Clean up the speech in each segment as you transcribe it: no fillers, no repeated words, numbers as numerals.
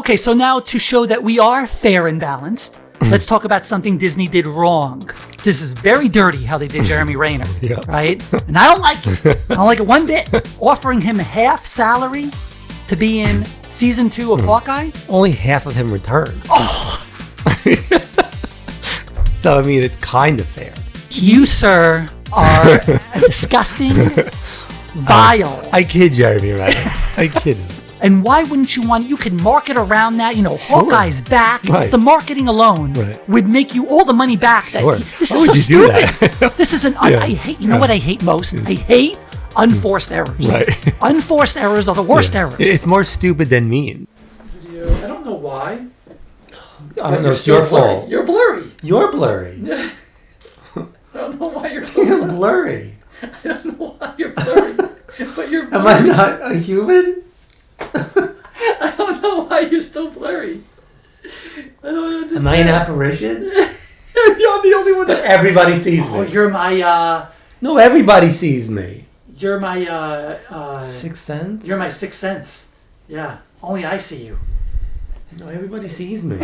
Okay, so now to show that we are fair and balanced, let's talk about something Disney did wrong. This is very dirty how they did Jeremy Renner, right? And I don't like it. I don't like it one bit. Offering him half salary to be in season 2 of Hawkeye. Only half of him returned. Oh. So, I mean, it's kind of fair. You, sir, are disgusting, vile. I kid Jeremy Renner. I kid him. And why wouldn't you want, you could market around that, Hawkeye's back. Right. The marketing alone would make you all the money back. This is so stupid. This is I hate, what I hate most? I hate unforced errors. Right. Unforced errors are the worst errors. It's more stupid than mean. I don't know why. I don't know, it's your fault. You're blurry. You're blurry. I don't know why you're so blurry. Blurry. I don't know why you're blurry. But you're blurry. Am I not a human? I don't know why you're still blurry. I don't understand. Am I an apparition? You're the only one that everybody sees me. Oh, you're my No, everybody sees me. You're my Sixth sense? You're my sixth sense. Yeah. Only I see you. No, everybody sees me.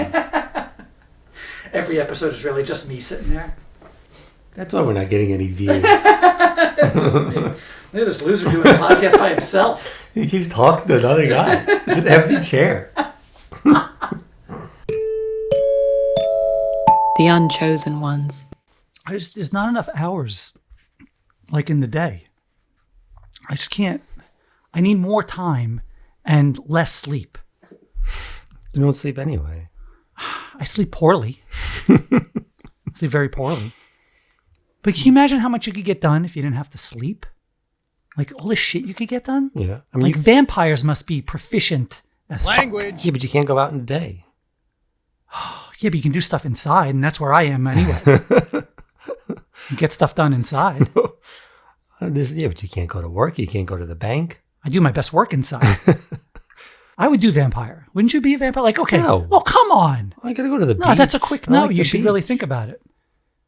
Every episode is really just me sitting there. That's why we're not getting any views. Look at this loser doing a podcast by himself. He keeps talking to another guy. It's an empty chair. The unchosen ones. There's not enough hours, like in the day. I just can't. I need more time and less sleep. You don't sleep anyway. I sleep poorly. I sleep very poorly. But can you imagine how much you could get done if you didn't have to sleep? Like all the shit you could get done? Yeah. I mean, like vampires must be proficient as language. Yeah, but you can't go out in the day. Yeah, but you can do stuff inside, and that's where I am anyway. You get stuff done inside. Yeah, but you can't go to work. You can't go to the bank. I do my best work inside. I would do vampire. Wouldn't you be a vampire? Like, okay. No. Oh, come on. I gotta go to the beach. No, that's a quick no. Like You should beach. really think about it.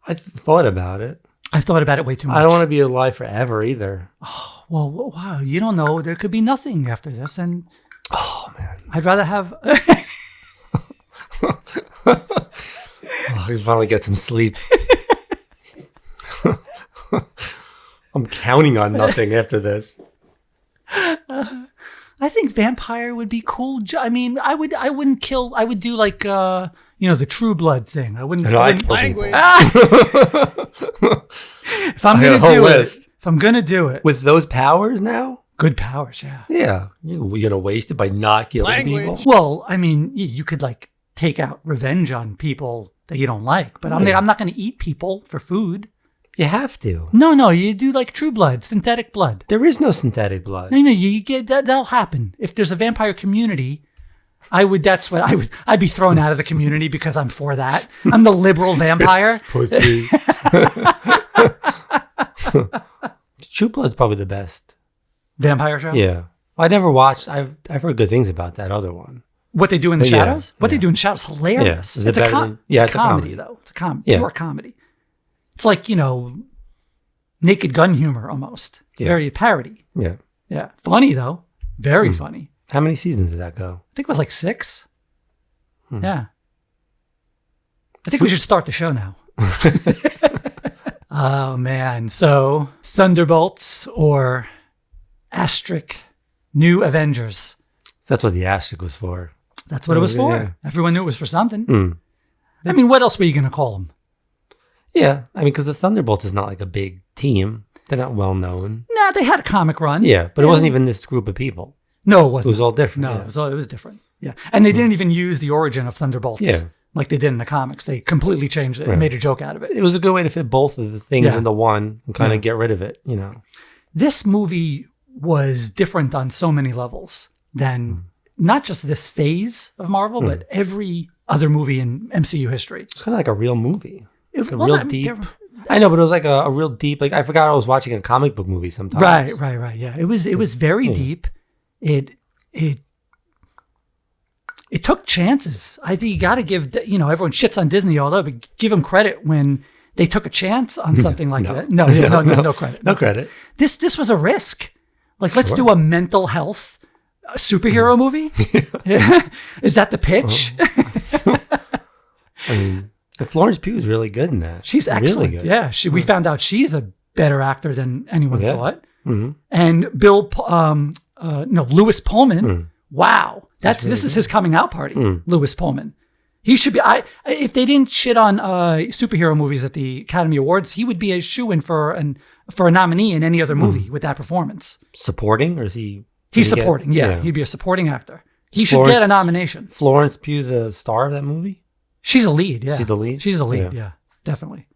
I thought about it. I've thought about it way too much. I don't want to be alive forever either. Oh, well, wow. You don't know. There could be nothing after this. And oh, man. I'd rather have... You finally get some sleep. I'm counting on nothing after this. I think vampire would be cool. I mean, I wouldn't kill. I would do like, the True Blood thing. I wouldn't. Language. If I'm gonna do it, if I'm gonna do it with those powers now, good powers, yeah. Yeah, you're gonna waste it by not killing Language. people. Well, I mean, you could like take out revenge on people that you don't like, but I'm not gonna eat people for food. You have to. No, you do like True Blood, synthetic blood. There is no synthetic blood. No, you get that. That'll happen if there's a vampire community. That's what I would. I'd be thrown out of the community because I'm for that. I'm the liberal vampire. Pussy. True Blood's probably the best Vampire show? Yeah. I never watched. I've heard good things about that other one. What they do in the Yeah, shadows? What they do in shadows is hilarious. Yeah. Is it better than- yeah, it's a comedy, though. It's a comedy. Pure comedy. It's like, Naked Gun humor almost. Yeah. Very parody. Yeah. Yeah. Funny, though. Very funny. How many seasons did that go? I think it was like 6. Yeah. I think we should start the show now. Oh, man. So, Thunderbolts or asterisk New Avengers. That's what the asterisk was for. That's what it was for. Yeah. Everyone knew it was for something. I mean, what else were you going to call them? Yeah. I mean, because the Thunderbolts is not like a big team. They're not well known. Nah, they had a comic run. Yeah, but it wasn't even this group of people. No, it wasn't. It was all different. No, yeah. it was different. Yeah. And they didn't even use the origin of Thunderbolts like they did in the comics. They completely changed it and made a joke out of it. It was a good way to fit both of the things into one and kind of get rid of it, This movie was different on so many levels than not just this phase of Marvel, but every other movie in MCU history. It's kind of like a real movie. Like Well, real deep. I know, but it was like a real deep, like I forgot I was watching a comic book movie sometimes. Right. Yeah. It was very deep. It took chances. I think you got to give, everyone shits on Disney all over, but give them credit when they took a chance on something like that. No credit. No credit. This was a risk. Like, let's do a mental health A superhero movie? Is that the pitch? I mean, Florence Pugh is really good in that. She's excellent. Really good. Yeah, we found out she's a better actor than anyone thought. Mm-hmm. And Lewis Pullman. Wow, this is his coming out party. Lewis Pullman. He should be. If they didn't shit on superhero movies at the Academy Awards, he would be a shoo-in for a nominee in any other movie with that performance. Supporting, or is he? He's supporting. He'd be a supporting actor. He should get a nomination. Florence Pugh, the star of that movie. She's a lead. Yeah, she's the lead. She's the lead. Yeah, definitely.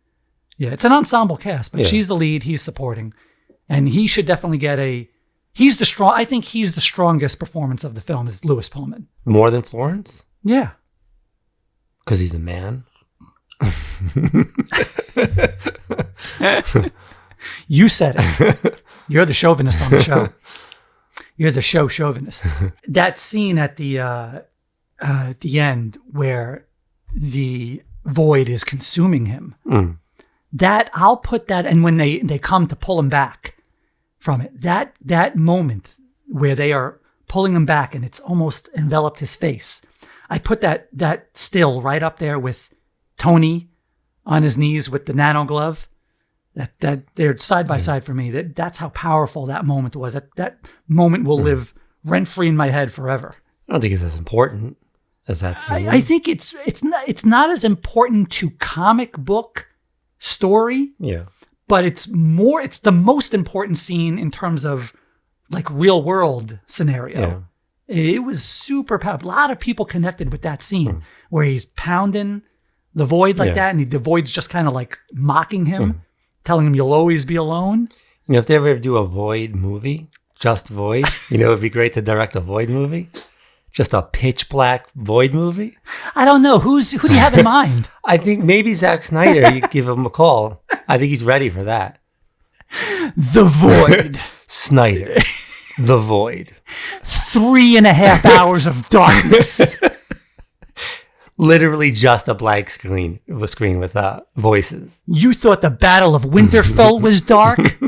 Yeah, it's an ensemble cast, but she's the lead. He's supporting, and he should definitely get a. He's the strong. I think he's the strongest performance of the film is Lewis Pullman. More than Florence? Yeah. Because he's a man. You said it. You're the chauvinist on the show. You're the show chauvinist. That scene at the end where the void is consuming him. That I'll put that, and when they come to pull him back from it, that moment where they are pulling him back and it's almost enveloped his face. I put that still right up there with Tony on his knees with the nano glove. That they're side by side for me. That's how powerful that moment was. That moment will live rent free in my head forever. I don't think it's as important as that scene. I think it's not as important to comic book story. Yeah. But it's the most important scene in terms of like real world scenario. Yeah. It was super powerful. A lot of people connected with that scene where he's pounding the void like that, and the void's just kind of like mocking him, telling him you'll always be alone. You know, if they ever do a void movie, just void, it'd be great to direct a void movie. Just a pitch black void movie. I don't know. Who do you have in mind? I think maybe Zack Snyder. You give him a call. I think he's ready for that. The Void. Snyder. The Void. 3.5 hours of darkness. Literally just a blank screen with voices. You thought the Battle of Winterfell was dark?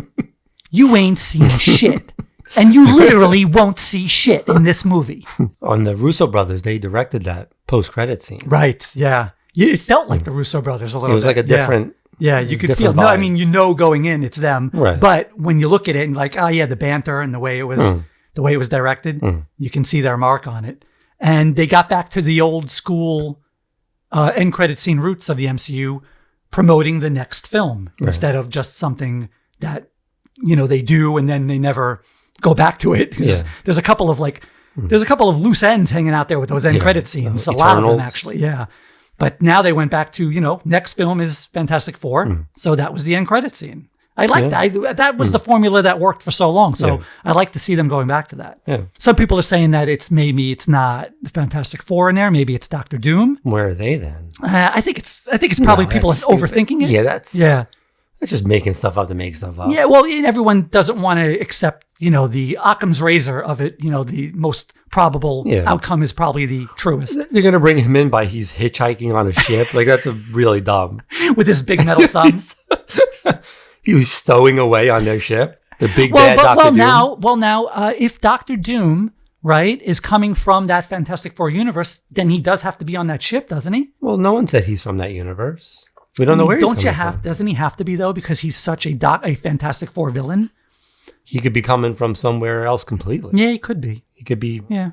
You ain't seen shit. And you literally won't see shit in this movie. On the Russo brothers, they directed that post-credit scene. Right, yeah. It felt like the Russo brothers a little bit. It was like a different... Yeah, you could feel... Vibe. No, I mean, going in, it's them. Right. But when you look at it and like, oh yeah, the banter and the way it was directed, you can see their mark on it. And they got back to the old school end credit scene roots of the MCU, promoting the next film instead of just something that, they do and then they never... go back to it. There's a couple of loose ends hanging out there with those end credit scenes. A lot of them actually. Yeah. But now they went back to, next film is Fantastic Four. So that was the end credit scene. I like that. That was the formula that worked for so long. So I like to see them going back to that. Yeah. Some people are saying that it's not the Fantastic Four in there. Maybe it's Doctor Doom. Where are they then? I think it's probably people are overthinking it. Yeah, that's just making stuff up to make stuff up. Yeah, well, everyone doesn't want to accept, the Occam's razor of it. The most probable outcome is probably the truest. They're going to bring him in by he's hitchhiking on a ship. Like, that's really dumb. With his big metal thumbs. He was stowing away on their ship. The big bad Dr. Doom. Now, if Dr. Doom, right, is coming from that Fantastic Four universe, then he does have to be on that ship, doesn't he? Well, no one said he's from that universe. We don't know where he's coming from. Doesn't he have to be, though, because he's such a Fantastic Four villain? He could be coming from somewhere else completely. Yeah, he could be. He could be. Yeah.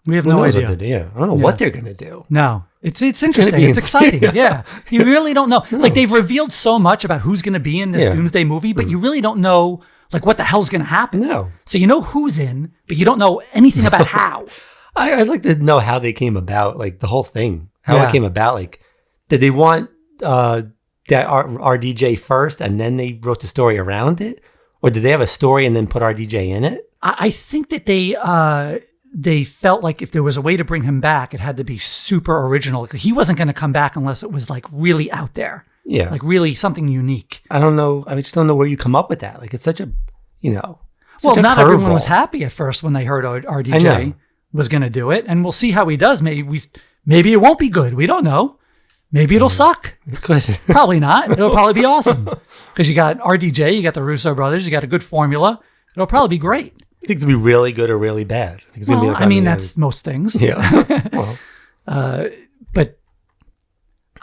We have no idea. I don't know what they're going to do. No. It's interesting. It's exciting. Yeah. You really don't know. No. Like, they've revealed so much about who's going to be in this Doomsday movie, but you really don't know, like, what the hell's going to happen. No. So you know who's in, but you don't know anything about how. I'd like to know how they came about, like, the whole thing. How it came about. Like, did they want... that RDJ first and then they wrote the story around it? Or did they have a story and then put RDJ in it? I think that they felt like if there was a way to bring him back, it had to be super original. He wasn't going to come back unless it was like really out there. Yeah. Like really something unique. I don't know. I just don't know where you come up with that. Like it's such a, well, not everyone was happy at first when they heard RDJ was going to do it. And we'll see how he does. Maybe it won't be good. We don't know. Maybe it'll suck. It could. Probably not. It'll probably be awesome. Because you got RDJ, you got the Russo brothers, you got a good formula. It'll probably be great. You think it's gonna be really good or really bad? I think it's gonna be like I mean, that's most things. Yeah. Well, But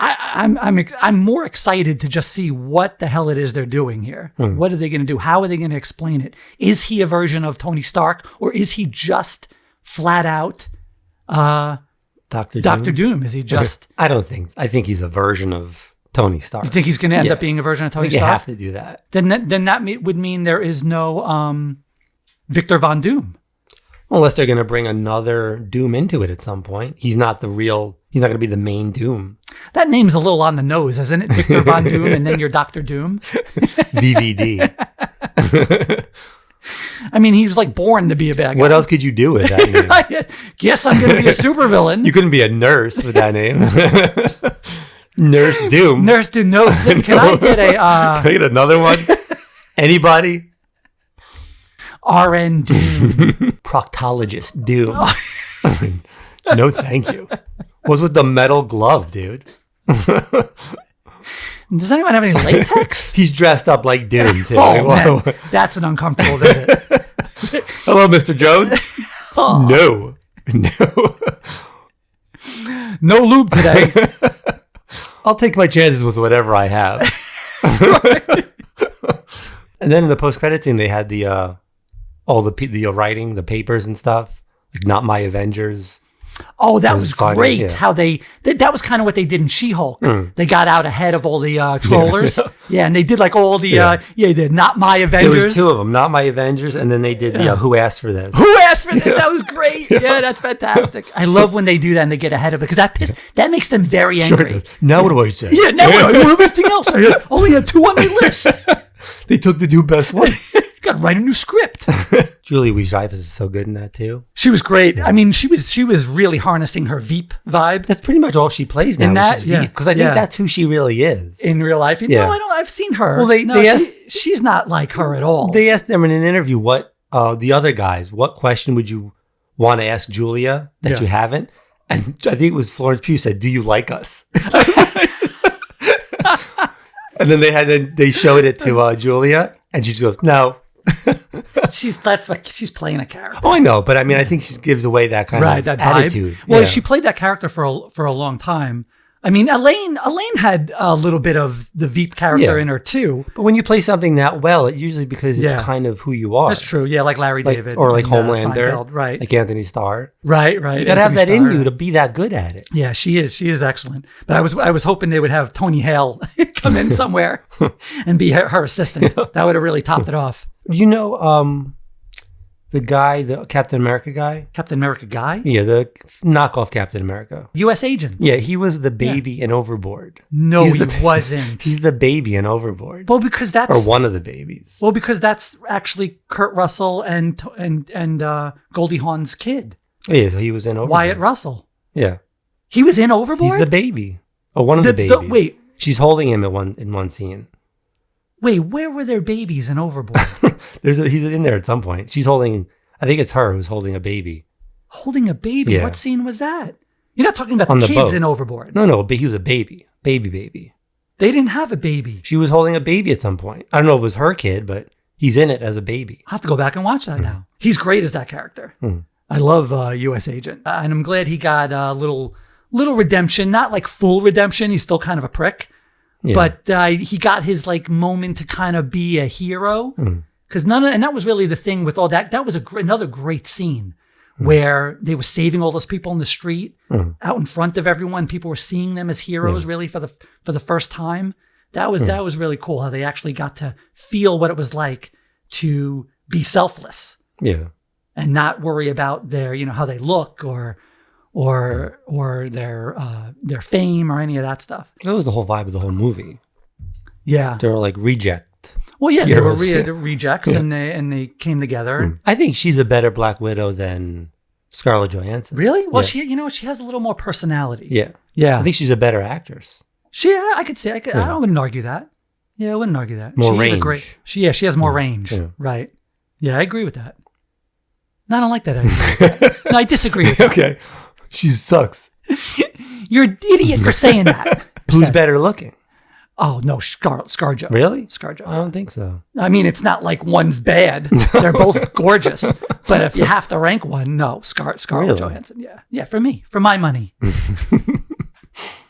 I'm more excited to just see what the hell it is they're doing here. What are they going to do? How are they going to explain it? Is he a version of Tony Stark, or is he just flat out Dr. Doom? Is he just? I don't think. I think he's a version of Tony Stark. You think he's going to end up being a version of Tony I think Stark? You have to do that. Then that would mean there is no Victor Von Doom. Unless they're going to bring another Doom into it at some point. He's not going to be the main Doom. That name's a little on the nose, isn't it? Victor Von Doom, and then you're Dr. Doom. VVD. I mean, he was like born to be a bad guy. What else could you do with that name? I guess I'm going to be a supervillain. You couldn't be a nurse with that name. Nurse Doom. Nurse Doom. No, can I get a... Can I get another one? Anybody? RN Doom. Proctologist Doom. No, thank you. What's with the metal glove, dude? Does anyone have any latex? He's dressed up like Doom, too. Oh, man. That's an uncomfortable visit. Hello, Mr. Jones. Oh. No. No lube today. I'll take my chances with whatever I have. And then in the post-credit scene, they had the all the writing, the papers and stuff, like NotMyAvengers. Oh, that was great. Yeah. How that was kind of what they did in She-Hulk. They got out ahead of all the trollers. Yeah, and they did like all the the NotMyAvengers. There was two of them, NotMyAvengers, and then they did the Who Asked for This. Who asked for this? That was great. Yeah, that's fantastic. I love when they do that and they get ahead of it, because that makes them very angry. Now what do I say? Yeah, now what do I do? Everything else. I only had 2 on my list. They took the 2 best ones. Got to write a new script. Julia Louis-Dreyfus is so good in that too. She was great. I mean, she was really harnessing her VEEP vibe. That's pretty much all she plays now. Because I think that's who she really is in real life. Yeah. No, I don't. I've seen her. Well, she's not like her at all. They asked them in an interview what the other guys, what question would you want to ask Julia that you haven't? And I think it was Florence Pugh said, "Do you like us?" And then they showed it to Julia, and she just goes, "No." She's playing a character. Oh, I know, but I mean, I think she gives away that kind of that attitude. Vibe. Well, she played that character for a long time. I mean, Elaine had a little bit of the VEEP character in her too. But when you play something that well, it's usually because it's kind of who you are. That's true. Yeah, like Larry David, or like Homelander, Seinfeld, right? Like Anthony Starr, right. You gotta have that in you to be that good at it. Yeah, she is excellent. But I was hoping they would have Tony Hale come in somewhere and be her assistant. That would have really topped it off. You know, the guy, the Captain America guy? Captain America guy? Yeah, the knockoff Captain America. U.S. agent. Yeah, he was the baby in Overboard. No, he wasn't. He's the baby in Overboard. Well, because that's... Or one of the babies. Well, because that's actually Kurt Russell and Goldie Hawn's kid. Yeah, so he was in Overboard. Wyatt Russell. Yeah. He was in Overboard? He's the baby. Oh, one of the babies. Wait. She's holding him in one scene. Wait, where were their babies in Overboard? He's in there at some point. She's holding... I think it's her who's holding a baby. Holding a baby? Yeah. What scene was that? You're not talking about On the the kids boat. in Overboard. No, but he was a baby. Baby. They didn't have a baby. She was holding a baby at some point. I don't know if it was her kid, but he's in it as a baby. I'll have to go back and watch that now. He's great as that character. I love U.S. Agent. And I'm glad he got a little redemption. Not like full redemption. He's still kind of a prick. Yeah. But he got his like moment to kind of be a hero. Because and that was really the thing with all that. That was another great scene where they were saving all those people in the street out in front of everyone. People were seeing them as heroes really for the first time. That was really cool how they actually got to feel what it was like to be selfless. Yeah. And not worry about their, how they look or their fame or any of that stuff. That was the whole vibe of the whole movie. Yeah. They were like reject. Well, yeah, heroes. they were rejects, and they came together. I think she's a better Black Widow than Scarlett Johansson. Really? Well, yeah. she has a little more personality. Yeah. I think she's a better actress. I could say. I wouldn't argue that. Yeah, I wouldn't argue that. More range. She has more range. Yeah. Right. Yeah, I agree with that. No, I don't like that. No, I disagree with that. Okay. She sucks. You're an idiot for saying that. Who's better looking? Oh, no, ScarJo. Really? ScarJo. I don't think so. I mean, it's not like one's bad. They're both gorgeous. But if you have to rank one, no, Scarlett Johansson. Yeah, for me, for my money.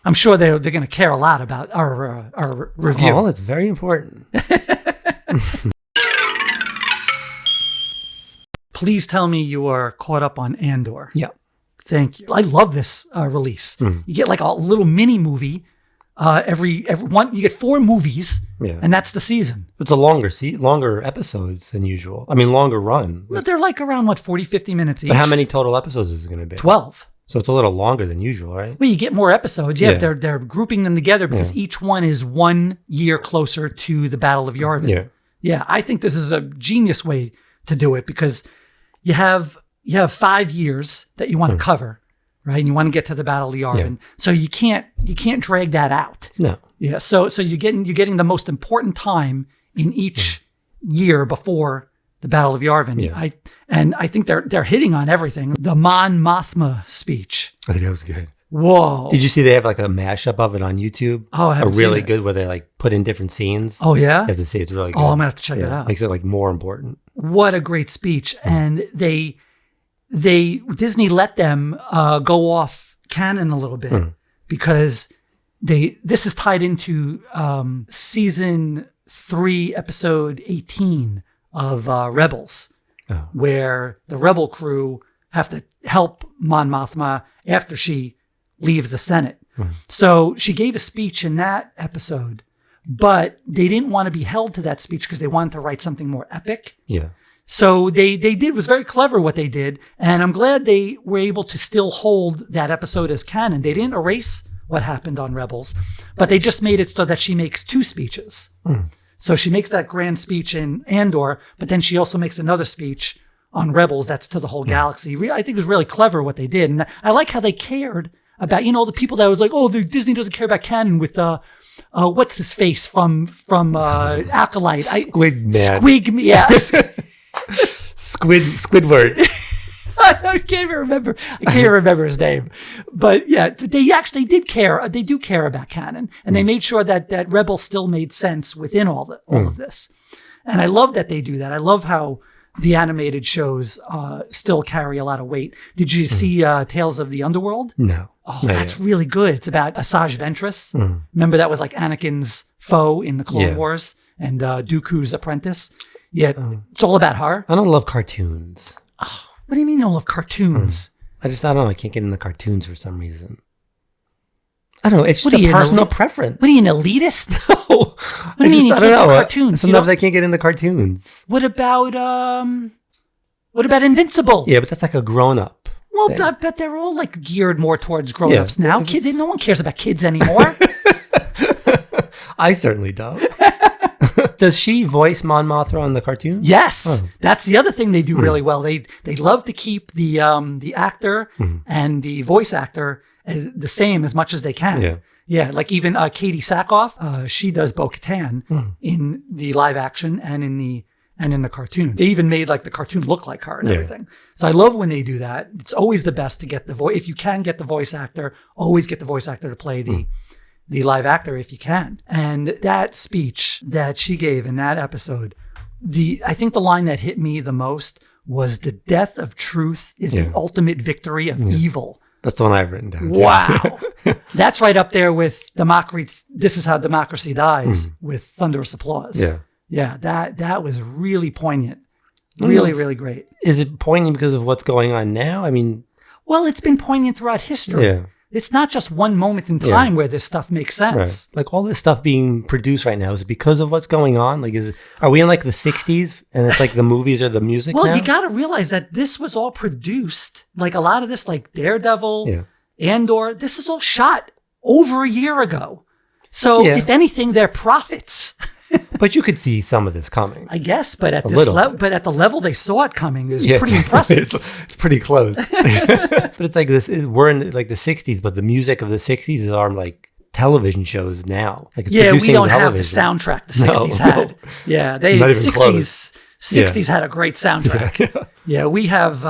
I'm sure they're going to care a lot about our review. Oh, it's very important. Please tell me you are caught up on Andor. Yeah. Thank you. I love this release. You get like a little mini movie every one. You get 4 movies, and that's the season. It's a longer episodes than usual. I mean, longer run. But they're like around 40, 50 minutes each. But how many total episodes is it going to be? 12. So it's a little longer than usual, right? Well, you get more episodes. Yeah, but they're grouping them together because each one is 1 year closer to the Battle of Yavin. Yeah. I think this is a genius way to do it because you have 5 years that you want to cover, right? And you want to get to the Battle of Yavin. So you can't drag that out. No. Yeah. So you're getting the most important time in each year before the Battle of Yavin. Yeah. I think they're hitting on everything. The Mothma speech. I think that was good. Whoa. Did you see they have like a mashup of it on YouTube? Oh, I haven't seen really it. good where they like put in different scenes. Oh, yeah? You have to see it's really good. Oh, I'm going to have to check it out. Makes it like more important. What a great speech. And Disney let them go off canon a little bit because this is tied into season 3, episode 18 of Rebels, where the Rebel crew have to help Mon Mothma after she leaves the Senate. So she gave a speech in that episode, but they didn't want to be held to that speech because they wanted to write something more epic. Yeah. So it was very clever what they did. And I'm glad they were able to still hold that episode as canon. They didn't erase what happened on Rebels, but they just made it so that she makes 2 speeches. So she makes that grand speech in Andor, but then she also makes another speech on Rebels that's to the whole galaxy. I think it was really clever what they did. And I like how they cared about, the people that was like, oh, Disney doesn't care about canon with, what's his face from Acolyte? Squidman. Yes. Squidward. I can't even remember. I can't even remember his name. But yeah, they actually did care. They do care about canon. And they made sure that Rebels still made sense within all of this. And I love that they do that. I love how the animated shows still carry a lot of weight. Did you see Tales of the Underworld? No. Oh, that's really good. It's about Asajj Ventress. Remember that was like Anakin's foe in the Clone Wars and Dooku's apprentice. Yeah, it's all about her. I don't love cartoons. Oh, what do you mean you don't love cartoons? I don't know. I can't get into cartoons for some reason. I don't know. It's just What are a you, personal preference. What are you, an elitist? No. What do you mean you I can't don't do know. cartoons? Sometimes I can't get into cartoons. What about Invincible? Yeah, but that's like a grown-up. Well, thing. I bet they're all like geared more towards grown-ups now. Kids, no one cares about kids anymore. I certainly don't. Does she voice Mon Mothma on the cartoon? Yes, that's the other thing they do really well. They love to keep the actor and the voice actor the same as much as they can. Yeah, like even Katie Sackhoff, she does Bo-Katan in the live action and in the cartoon. They even made like the cartoon look like her and everything. So I love when they do that. It's always the best to get the voice. If you can get the voice actor, always get the voice actor to play the live actor if you can. And that speech that she gave in that episode, I think the line that hit me the most was the death of truth is the ultimate victory of evil. That's the one I've written down. Wow. That's right up there with This Is How Democracy Dies with thunderous applause. Yeah, that was really poignant. Really, really great. Is it poignant because of what's going on now? I mean... Well, it's been poignant throughout history. Yeah. It's not just one moment in time where this stuff makes sense. Right. Like all this stuff being produced right now, is it because of what's going on? Like, are we in like the 60s and it's like the movies or the music now? Well, you got to realize that this was all produced, like a lot of this, like Daredevil, Andor, this is all shot over a year ago. So if anything, they're prophets. But you could see some of this coming. I guess, but at this level, but at the level they saw it coming is pretty impressive. It's pretty close. But it's like this. We're in like the 60s, but the music of the 60s are like television shows now. Like it's we don't have the television. soundtrack the 60s had. Yeah, they 60s had a great soundtrack. Yeah, we have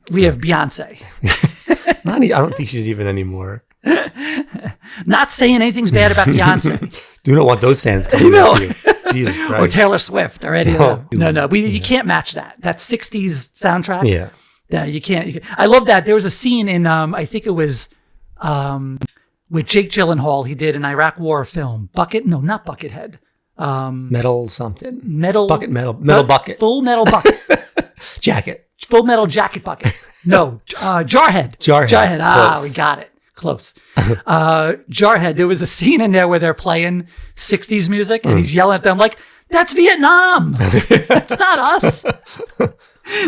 Beyonce. I don't think she's even anymore. Not saying anything's bad about Beyonce. Do not want those fans coming at you. Jesus Christ. Or Taylor Swift or any of them. No. You can't match that. That 60s soundtrack. Yeah. Yeah, you can't. I love that. There was a scene in, I think it was with Jake Gyllenhaal. He did an Iraq War film. Not Buckethead. Metal something. Metal bucket. Full Metal Bucket. Jacket. Full Metal Jacket Bucket. No, Jarhead. Jarhead. We got it. Close. Jarhead. There was a scene in there where they're playing 60s music and he's yelling at them like, "That's Vietnam. That's not us."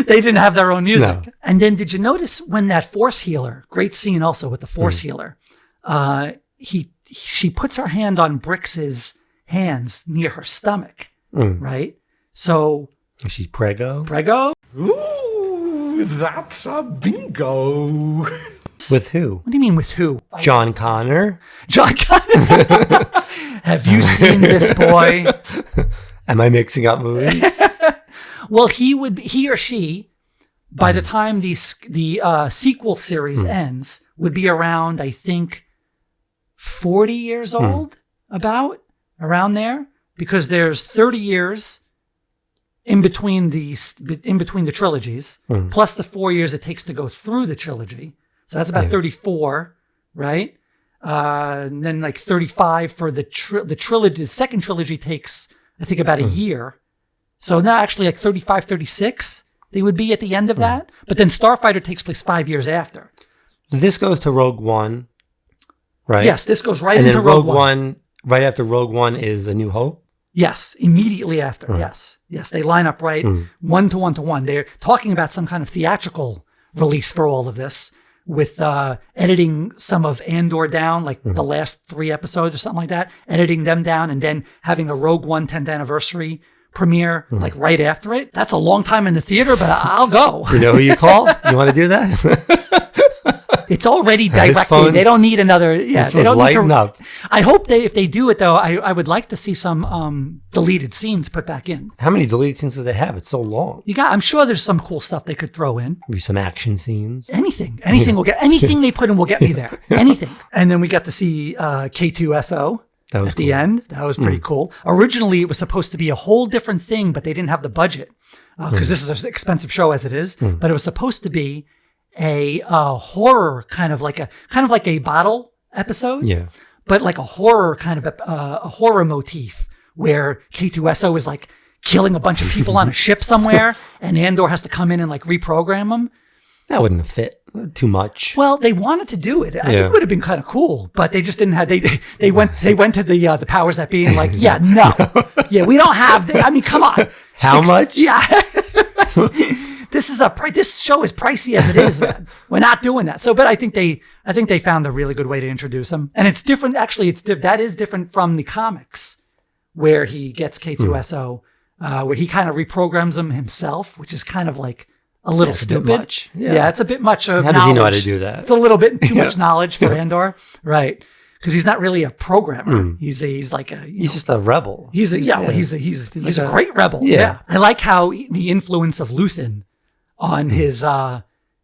They didn't have their own music. No. And then did you notice when that Force healer, great scene also with the Force healer, she puts her hand on Brix's hands near her stomach, right? So she's Prego. Ooh, that's a bingo. With who? What do you mean with who? John Connor. John Connor. Have you seen this boy? Am I mixing up movies? Well, he or she, by the time the sequel series ends, would be around, I think, 40 years old, around there, because there's 30 years in between the trilogies, plus the 4 years it takes to go through the trilogy. So that's about 34, right? And then like 35 for the trilogy. The second trilogy takes, I think, about a year. So now actually like 35, 36, they would be at the end of that. But then Starfighter takes place 5 years after. This goes to Rogue One, right? Yes, this goes right into Rogue One. And then Rogue One, right after Rogue One is A New Hope? Yes, immediately after, yes. Yes, they line up right, one to one. They're talking about some kind of theatrical release for all of this with editing some of Andor down, like the last 3 episodes or something like that, editing them down and then having a Rogue One 10th anniversary premiere like right after it. That's a long time in the theater, but I'll go. You know who you call? You want to do that? It's already directly. They don't need another. Yeah, they don't need to. Up. I hope if they do it though, I would like to see some deleted scenes put back in. How many deleted scenes do they have? It's so long. I'm sure there's some cool stuff they could throw in. Maybe some action scenes. Anything will get. Anything they put in will get me there. Anything. And then we got to see K-2SO. That was at the end. That was pretty cool. Originally, it was supposed to be a whole different thing, but they didn't have the budget because this is an expensive show as it is. But it was supposed to be a horror kind of like a bottle episode. Yeah. But like a horror kind of a horror motif where K-2SO is like killing a bunch of people on a ship somewhere, and Andor has to come in and like reprogram them. That wouldn't have fit too much. Well, they wanted to do it. I think it would have been kind of cool, but they just didn't have. They went to the powers that be and like, we don't have. I mean, come on. How much? Yeah. This show is pricey as it is, man. We're not doing that. So, but I think they found a really good way to introduce him, and it's different. Actually, that is different from the comics, where he gets K-2SO, where he kind of reprograms him himself, which is kind of like a little stupid. A bit much. Yeah, it's a bit much of knowledge. How does he know how to do that? It's a little bit too much knowledge for Andor, right? Because he's not really a programmer. He's just a rebel. He's a great rebel. Yeah. I like how the influence of Luthen on his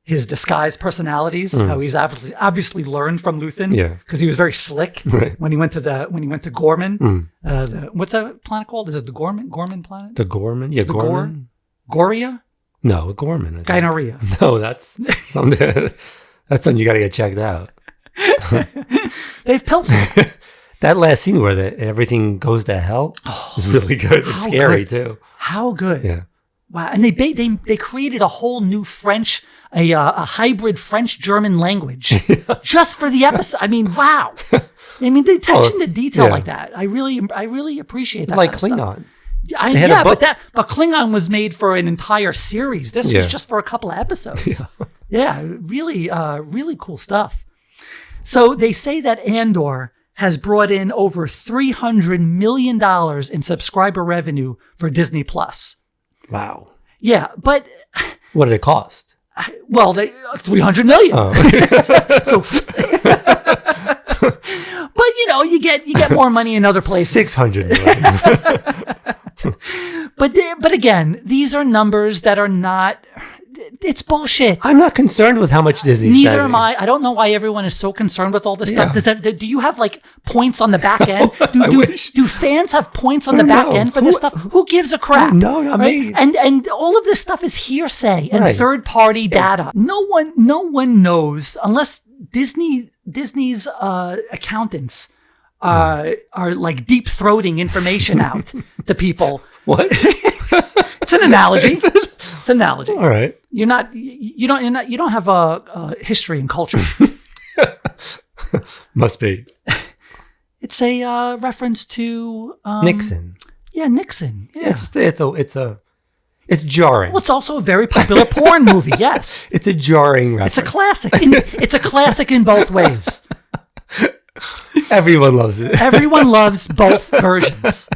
disguised personalities. How he's obviously learned from Luthen. Yeah, because he was very slick when he went to Gorman. What's that planet called? Is it the Gorman planet? The Gorman. Yeah, Gorman. Goria. No, Gorman. Gonorrhea. No, that's something. That's something you got to get checked out. They've pills. That last scene where everything goes to hell is really good. It's scary too. How good! Yeah. Wow. And they created a whole new French, a hybrid French-German language just for the episode. I mean, wow. I mean, the attention to detail like that. I really appreciate that. Like kind of Klingon. Stuff. But Klingon was made for an entire series. This was just for a couple of episodes. Yeah, really cool stuff. So they say that Andor has brought in over $300 million in subscriber revenue for Disney Plus. Wow. Yeah, but what did it cost? Well, they $300 million. Oh. But you get more money in other places. $600 million. But again, these are numbers that are not. it's bullshit. I'm not concerned with how much Disney's Neither spending. am I. I don't know why everyone is so concerned with all this stuff. Do you have like points on the back end? Do fans have points on the back end for this stuff? Who gives a crap? No, not me. And all of this stuff is hearsay and third party data. No one knows unless Disney's accountants are like deep throating information out to people. What? It's an analogy. It's an analogy. All right. You don't have a history and culture. Must be. It's a reference to Nixon. Yeah, Nixon. Yeah. It's jarring. Well, it's also a very popular porn movie. Yes. It's a jarring reference. It's a classic. It's a classic in both ways. Everyone loves it. Everyone loves both versions.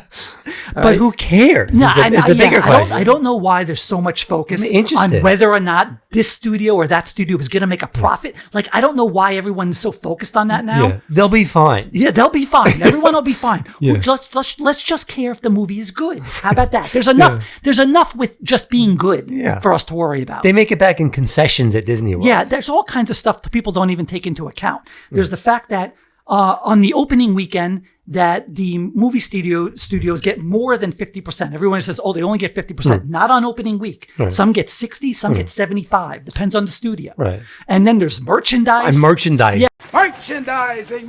But who cares? No, It's the bigger question. I don't know why there's so much focus I'm interested. on whether or not this studio or that studio is going to make a profit. Like, I don't know why everyone's so focused on that now. Yeah, they'll be fine. Yeah, they'll be fine. Everyone will be fine. Yeah. Let's just care if the movie is good. How about that? There's enough. There's enough with just being good for us to worry about. They make it back in concessions at Disney World. Yeah, there's all kinds of stuff that people don't even take into account. There's the fact that on the opening weekend, that the movie studios get more than 50%. Everyone says, oh, they only get 50%. Not on opening week. Right. Some get 60, some get 75. Depends on the studio. Right. And then there's merchandise. And merchandise. Yeah. Merchandising,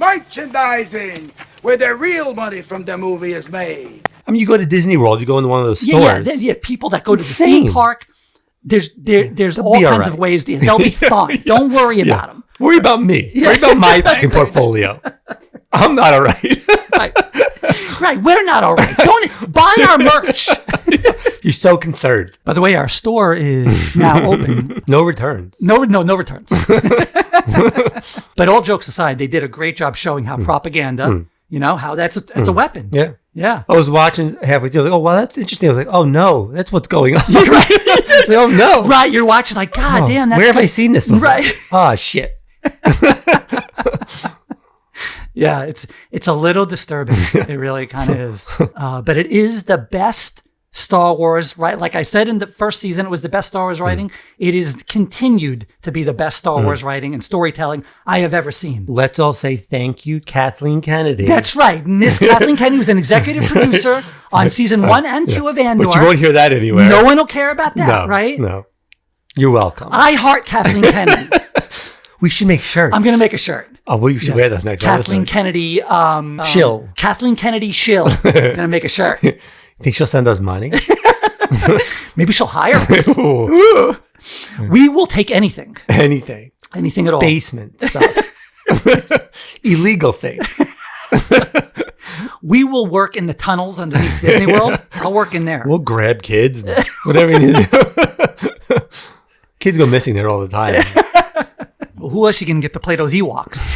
where the real money from the movie is made. I mean, you go to Disney World, you go into one of those stores. Yeah, people that go to the insane. theme park. There's They'll all be kinds all of ways. They'll be fine. Don't worry about them. Worry about me. Worry about my fucking portfolio. I'm not all right. Right. We're not all right. Don't buy our merch. You're so concerned. By the way, our store is now open. No returns. No returns. But all jokes aside, they did a great job showing how propaganda, how that's a weapon. Yeah. Yeah. I was watching halfway through. Like, oh, wow, that's interesting. I was like, oh, no, that's what's going on. Right. Like, oh, no. Right. You're watching like, God damn, that's where have good. I seen this before? Right. Oh, shit. Yeah, it's a little disturbing. It really kind of is. But it is the best Star Wars, right? Like I said in the first season, it was the best Star Wars writing. It is continued to be the best Star Wars writing and storytelling I have ever seen. Let's all say thank you, Kathleen Kennedy. That's right. Miss Kathleen Kennedy was an executive producer on season 1 and 2 of Andor. But you won't hear that anywhere. No one will care about that, right? No. You're welcome. I heart Kathleen Kennedy. We should make shirts. I'm going to make a shirt. Oh, well, you should wear those next Kathleen episode. Kennedy. Shill. Kathleen Kennedy Shill. Going to make a shirt. You think she'll send us money? Maybe she'll hire us. Ooh. We will take anything. Anything. Anything at all. Basement stuff. Illegal things. We will work in the tunnels underneath Disney World. I'll work in there. We'll grab kids. And whatever you need to do. Kids go missing there all the time. Well, who else you can get to play those Ewoks?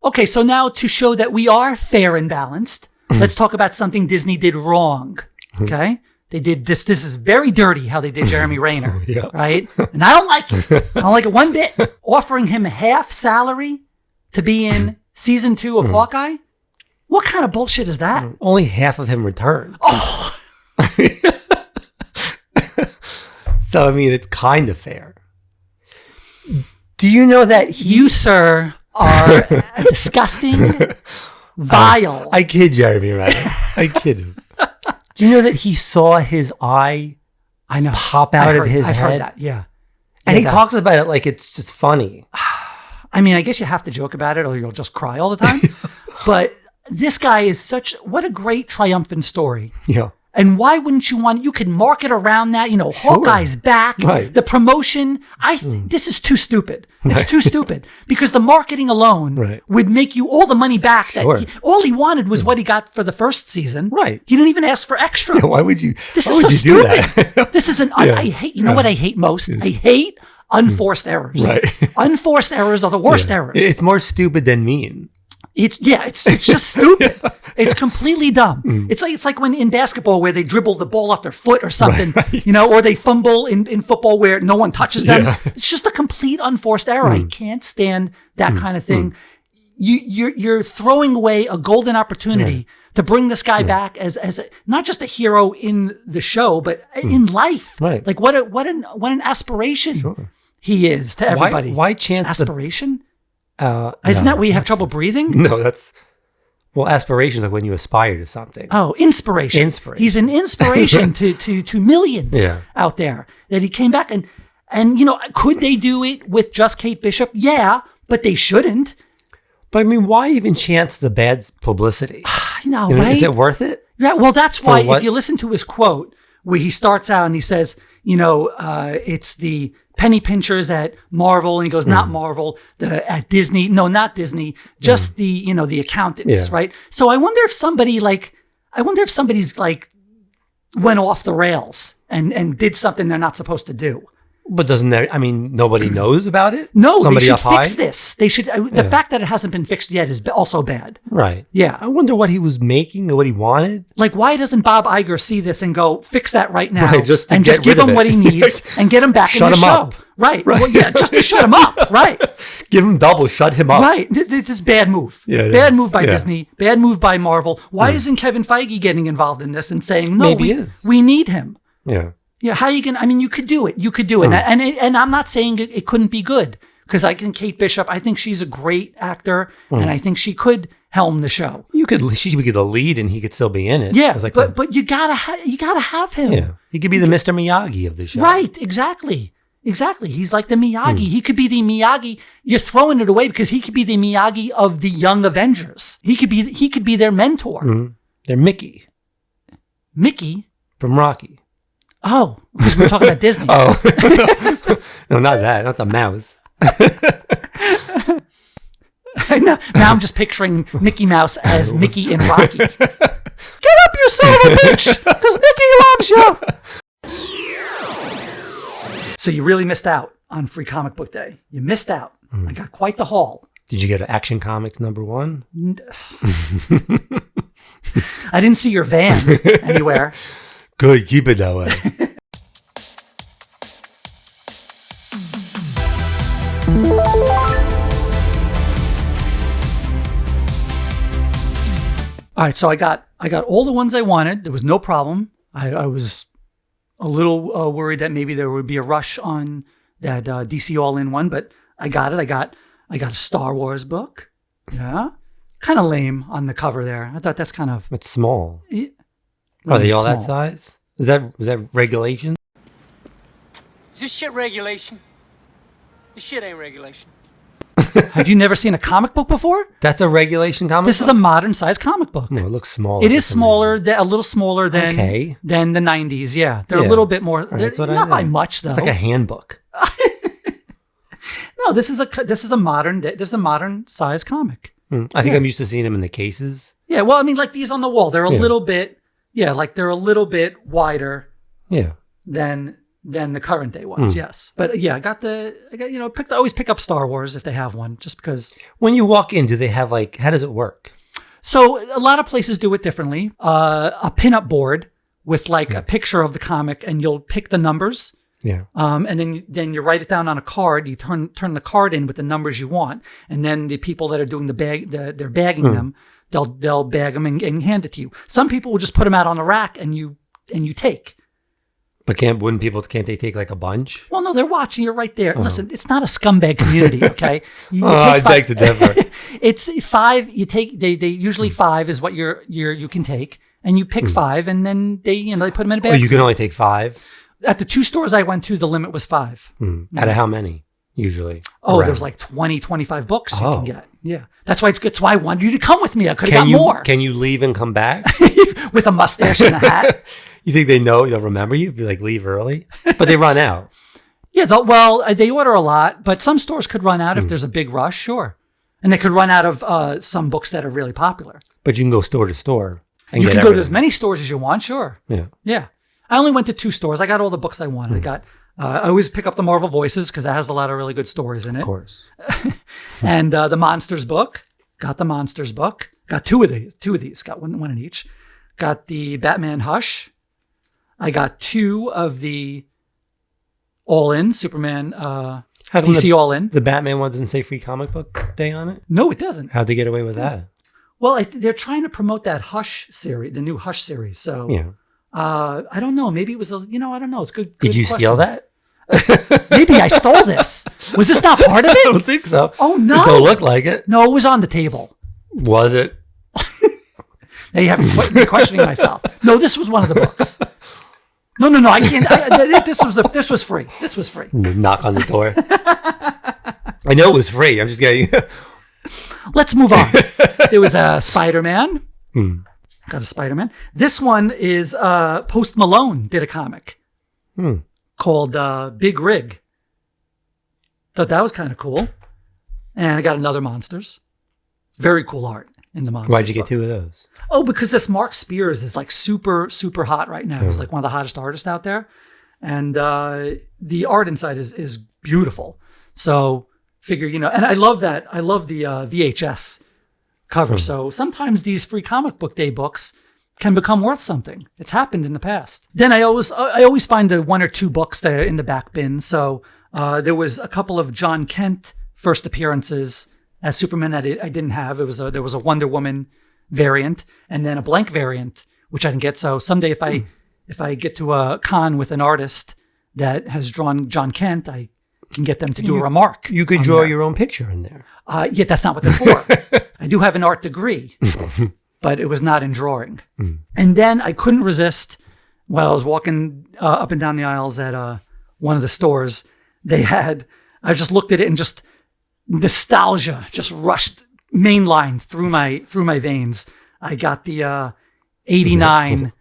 Okay, so now to show that we are fair and balanced, let's talk about something Disney did wrong. Okay? They did this. This is very dirty how they did Jeremy Renner, right? And I don't like it. I don't like it one bit. Offering him half salary to be in season 2 of Hawkeye? What kind of bullshit is that? Only half of him returned. Oh! So, I mean, it's kind of fair. Do you know that You, sir, are a disgusting, vile. I kid Jeremy Renner. I kid him. Do you know that he saw his eye pop out of his I've head? heard that, yeah. And he talks about it like it's just funny. I mean, I guess you have to joke about it or you'll just cry all the time. But this guy is what a great triumphant story. Yeah. And why wouldn't you can market around that, Hawkeye's back, Right. the promotion. This is too stupid. It's too stupid because the marketing alone would make you all the money back. Sure. All he wanted was what he got for the first season. Right. He didn't even ask for extra. Yeah, why would you? This why is so would you do stupid. that? This is I hate, you know what I hate most? I hate unforced errors. Right. Unforced errors are the worst errors. It's more stupid than mean. It's just stupid. It's completely dumb. It's like when in basketball where they dribble the ball off their foot or something, or they fumble in football where no one touches them. Yeah. It's just a complete unforced error. I can't stand that kind of thing. you're throwing away a golden opportunity to bring this guy back as not just a hero in the show, but in life. Right. Like what an aspiration he is to everybody. Why chance aspiration? No, Isn't that where you have trouble breathing? No, that's aspirations, like when you aspire to something. Oh, inspiration. He's an inspiration to millions out there. That he came back and could they do it with just Kate Bishop? Yeah, but they shouldn't. But I mean, why even chance the bad publicity? Right? Is it worth it? Yeah, well, that's why if you listen to his quote where he starts out and he says, it's the penny pinchers at Marvel, and he goes, not Marvel, at Disney. No, not Disney, just the accountants, right? So I wonder if somebody's like went off the rails and did something they're not supposed to do. But nobody knows about it? No, Somebody they should up fix high? this. They should. The fact that it hasn't been fixed yet is also bad. Right. Yeah. I wonder what he was making or what he wanted. Like, why doesn't Bob Iger see this and go, fix that right now? Right, just give him what he needs and get him back in the show. Up. Right. Well, yeah, just to shut him up. Right. Give him double, shut him up. Right. This is bad move. Yeah, bad move by Disney. Bad move by Marvel. Why isn't Kevin Feige getting involved in this and saying, no, we need him? Yeah. Yeah, how you gonna? You could do it. You could do it, and I'm not saying it couldn't be good because I think Kate Bishop. I think she's a great actor, and I think she could helm the show. She could be the lead, and he could still be in it. Yeah, but you gotta have him. Yeah, he could be the Mr. Miyagi of the show. Right? Exactly. He's like the Miyagi. He could be the Miyagi. You're throwing it away because he could be the Miyagi of the young Avengers. He could be their mentor. They're Mickey from Rocky. Oh, because we're talking about Disney. Oh. No, not that. Not the mouse. Now I'm just picturing Mickey Mouse as Mickey in Rocky. Get up, you son of a bitch, because Mickey loves you. So you really missed out on Free Comic Book Day. You missed out. I got quite the haul. Did you get an Action Comics #1? I didn't see your van anywhere. Good, keep it that way. All right, so I got all the ones I wanted. There was no problem. I was a little worried that maybe there would be a rush on that DC All-in-One, but I got it. I got a Star Wars book. Yeah, kind of lame on the cover there. I thought that's kind of. It's small. Yeah. Are they all that size? Is that regulation? Is this shit regulation? This shit ain't regulation. Have you never seen a comic book before? That's a regulation comic book? This is a modern size comic book. No, it looks smaller. It is smaller, a little smaller than the 90s. Yeah, they're a little bit more. That's what not by much though. It's like a handbook. No, this is a modern size comic. I think I'm used to seeing them in the cases. Yeah, well, like these on the wall, they're a little bit. Yeah, like they're a little bit wider. Yeah. Than the current day ones. Yes, but yeah, I always pick up Star Wars if they have one, just because. When you walk in, do they have how does it work? So a lot of places do it differently. A pinup board with a picture of the comic, and you'll pick the numbers. Yeah. And then you write it down on a card. You turn the card in with the numbers you want, and then the people that are doing they're bagging them. They'll bag them and hand it to you. Some people will just put them out on the rack and you take. But can't they take a bunch? Well, no, they're watching. You're right there. Listen, it's not a scumbag community, okay? I beg to differ. It's 5. You take. They usually 5 is what you can take, and you pick 5, and then they put them in a bag. Oh, you can only take 5. At the 2 stores I went to, the limit was 5. Out of how many usually? Oh, around? There's 20, 25 books you can get. Yeah, that's why it's good. That's why I wanted you to come with me. I could have got more. Can you leave and come back with a mustache and a hat? You think they'll remember you if you leave early? But they run out. Yeah, they order a lot, but some stores could run out if there's a big rush, sure. And they could run out of some books that are really popular. But you can go store to store. You can go to as many stores as you want, sure. Yeah. Yeah. I only went to 2 stores. I got all the books I wanted. I always pick up the Marvel Voices because that has a lot of really good stories in it. Of course. And the Monsters book. Got the Monsters book. Got 2 of these. Got one in each. Got the Batman Hush. I got 2 of the All-In Superman. How How come DC All In. the Batman one doesn't say Free Comic Book Day on it? No, it doesn't. How'd they get away with that? Well, they're trying to promote that Hush series, the new Hush series. So Yeah. I don't know. Maybe it was I don't know. It's good. Did you steal that? Maybe I stole this. Was this not part of I it? don't think so. Oh no! It don't look like it. No, it was on the table. Was it? Now you have me questioning myself. No, this was one of the books. No, I can't. This was free. This was free. Knock on the door. I know it was free. I'm just getting. Let's move on. There was a Spider-Man. Got a Spider-Man. This one is Post Malone did a comic called Big Rig. Thought that was kind of cool. And I got another Monsters. Very cool art in the Monsters. Why'd you get book. 2 of those? Oh, because this Mark Spears is like super, super hot right now. He's like one of the hottest artists out there. And the art inside is beautiful. So figure, and I love that. I love the VHS cover. So sometimes these Free Comic Book Day books can become worth something. It's happened in the past. Then I always find the 1 or 2 books that are in the back bin. So there was a couple of John Kent first appearances as Superman that I didn't have. There was a Wonder Woman variant and then a blank variant, which I didn't get. So someday if I get to a con with an artist that has drawn John Kent, I can get them to do a remark. You could draw your own picture in there. Yeah, that's not what they're for. I do have an art degree, but it was not in drawing. And then I couldn't resist while I was walking up and down the aisles at one of the stores. I just looked at it and just nostalgia just rushed mainline through my veins. I got the 89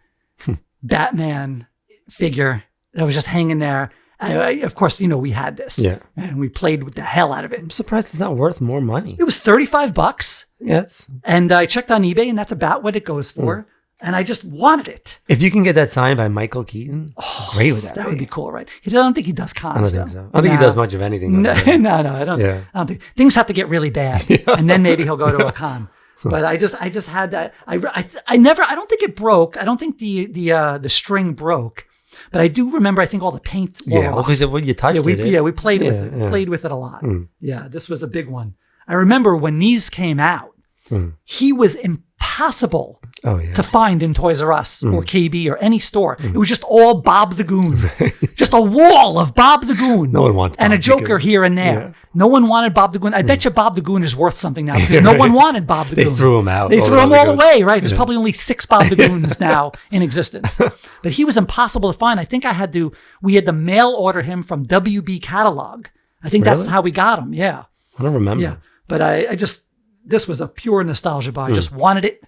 Batman figure that was just hanging there. Of course, we had this, and we played with the hell out of it. I'm surprised it's not worth more money. It was $35. Yes, and I checked on eBay, and that's about what it goes for. And I just wanted it. If you can get that signed by Michael Keaton, great with that. That would be cool, right? I don't think he does cons. I don't think so. I don't think he does much of anything. No, I don't. Yeah. I don't think things have to get really bad, and then maybe he'll go to a con. But I just had that. I don't think it broke. I don't think the string broke. But I do remember, I think all the paint wore off. Because when you touched it. We played with it. Played with it a lot. Yeah, this was a big one. I remember when these came out, he was impossible to find in Toys R Us or KB or any store. It was just all Bob the Goon. Just a wall of Bob the Goon. No one wants and Bob a Joker here and there. Yeah. No one wanted Bob the Goon. I bet you Bob the Goon is worth something now because no one wanted Bob the Goon. They threw him out. They threw him all away, right? There's probably only 6 Bob the Goons now in existence. But he was impossible to find. I think we had to mail order him from WB Catalog. I think that's how we got him. Yeah. I don't remember. Yeah. But this was a pure nostalgia buy. I just wanted it.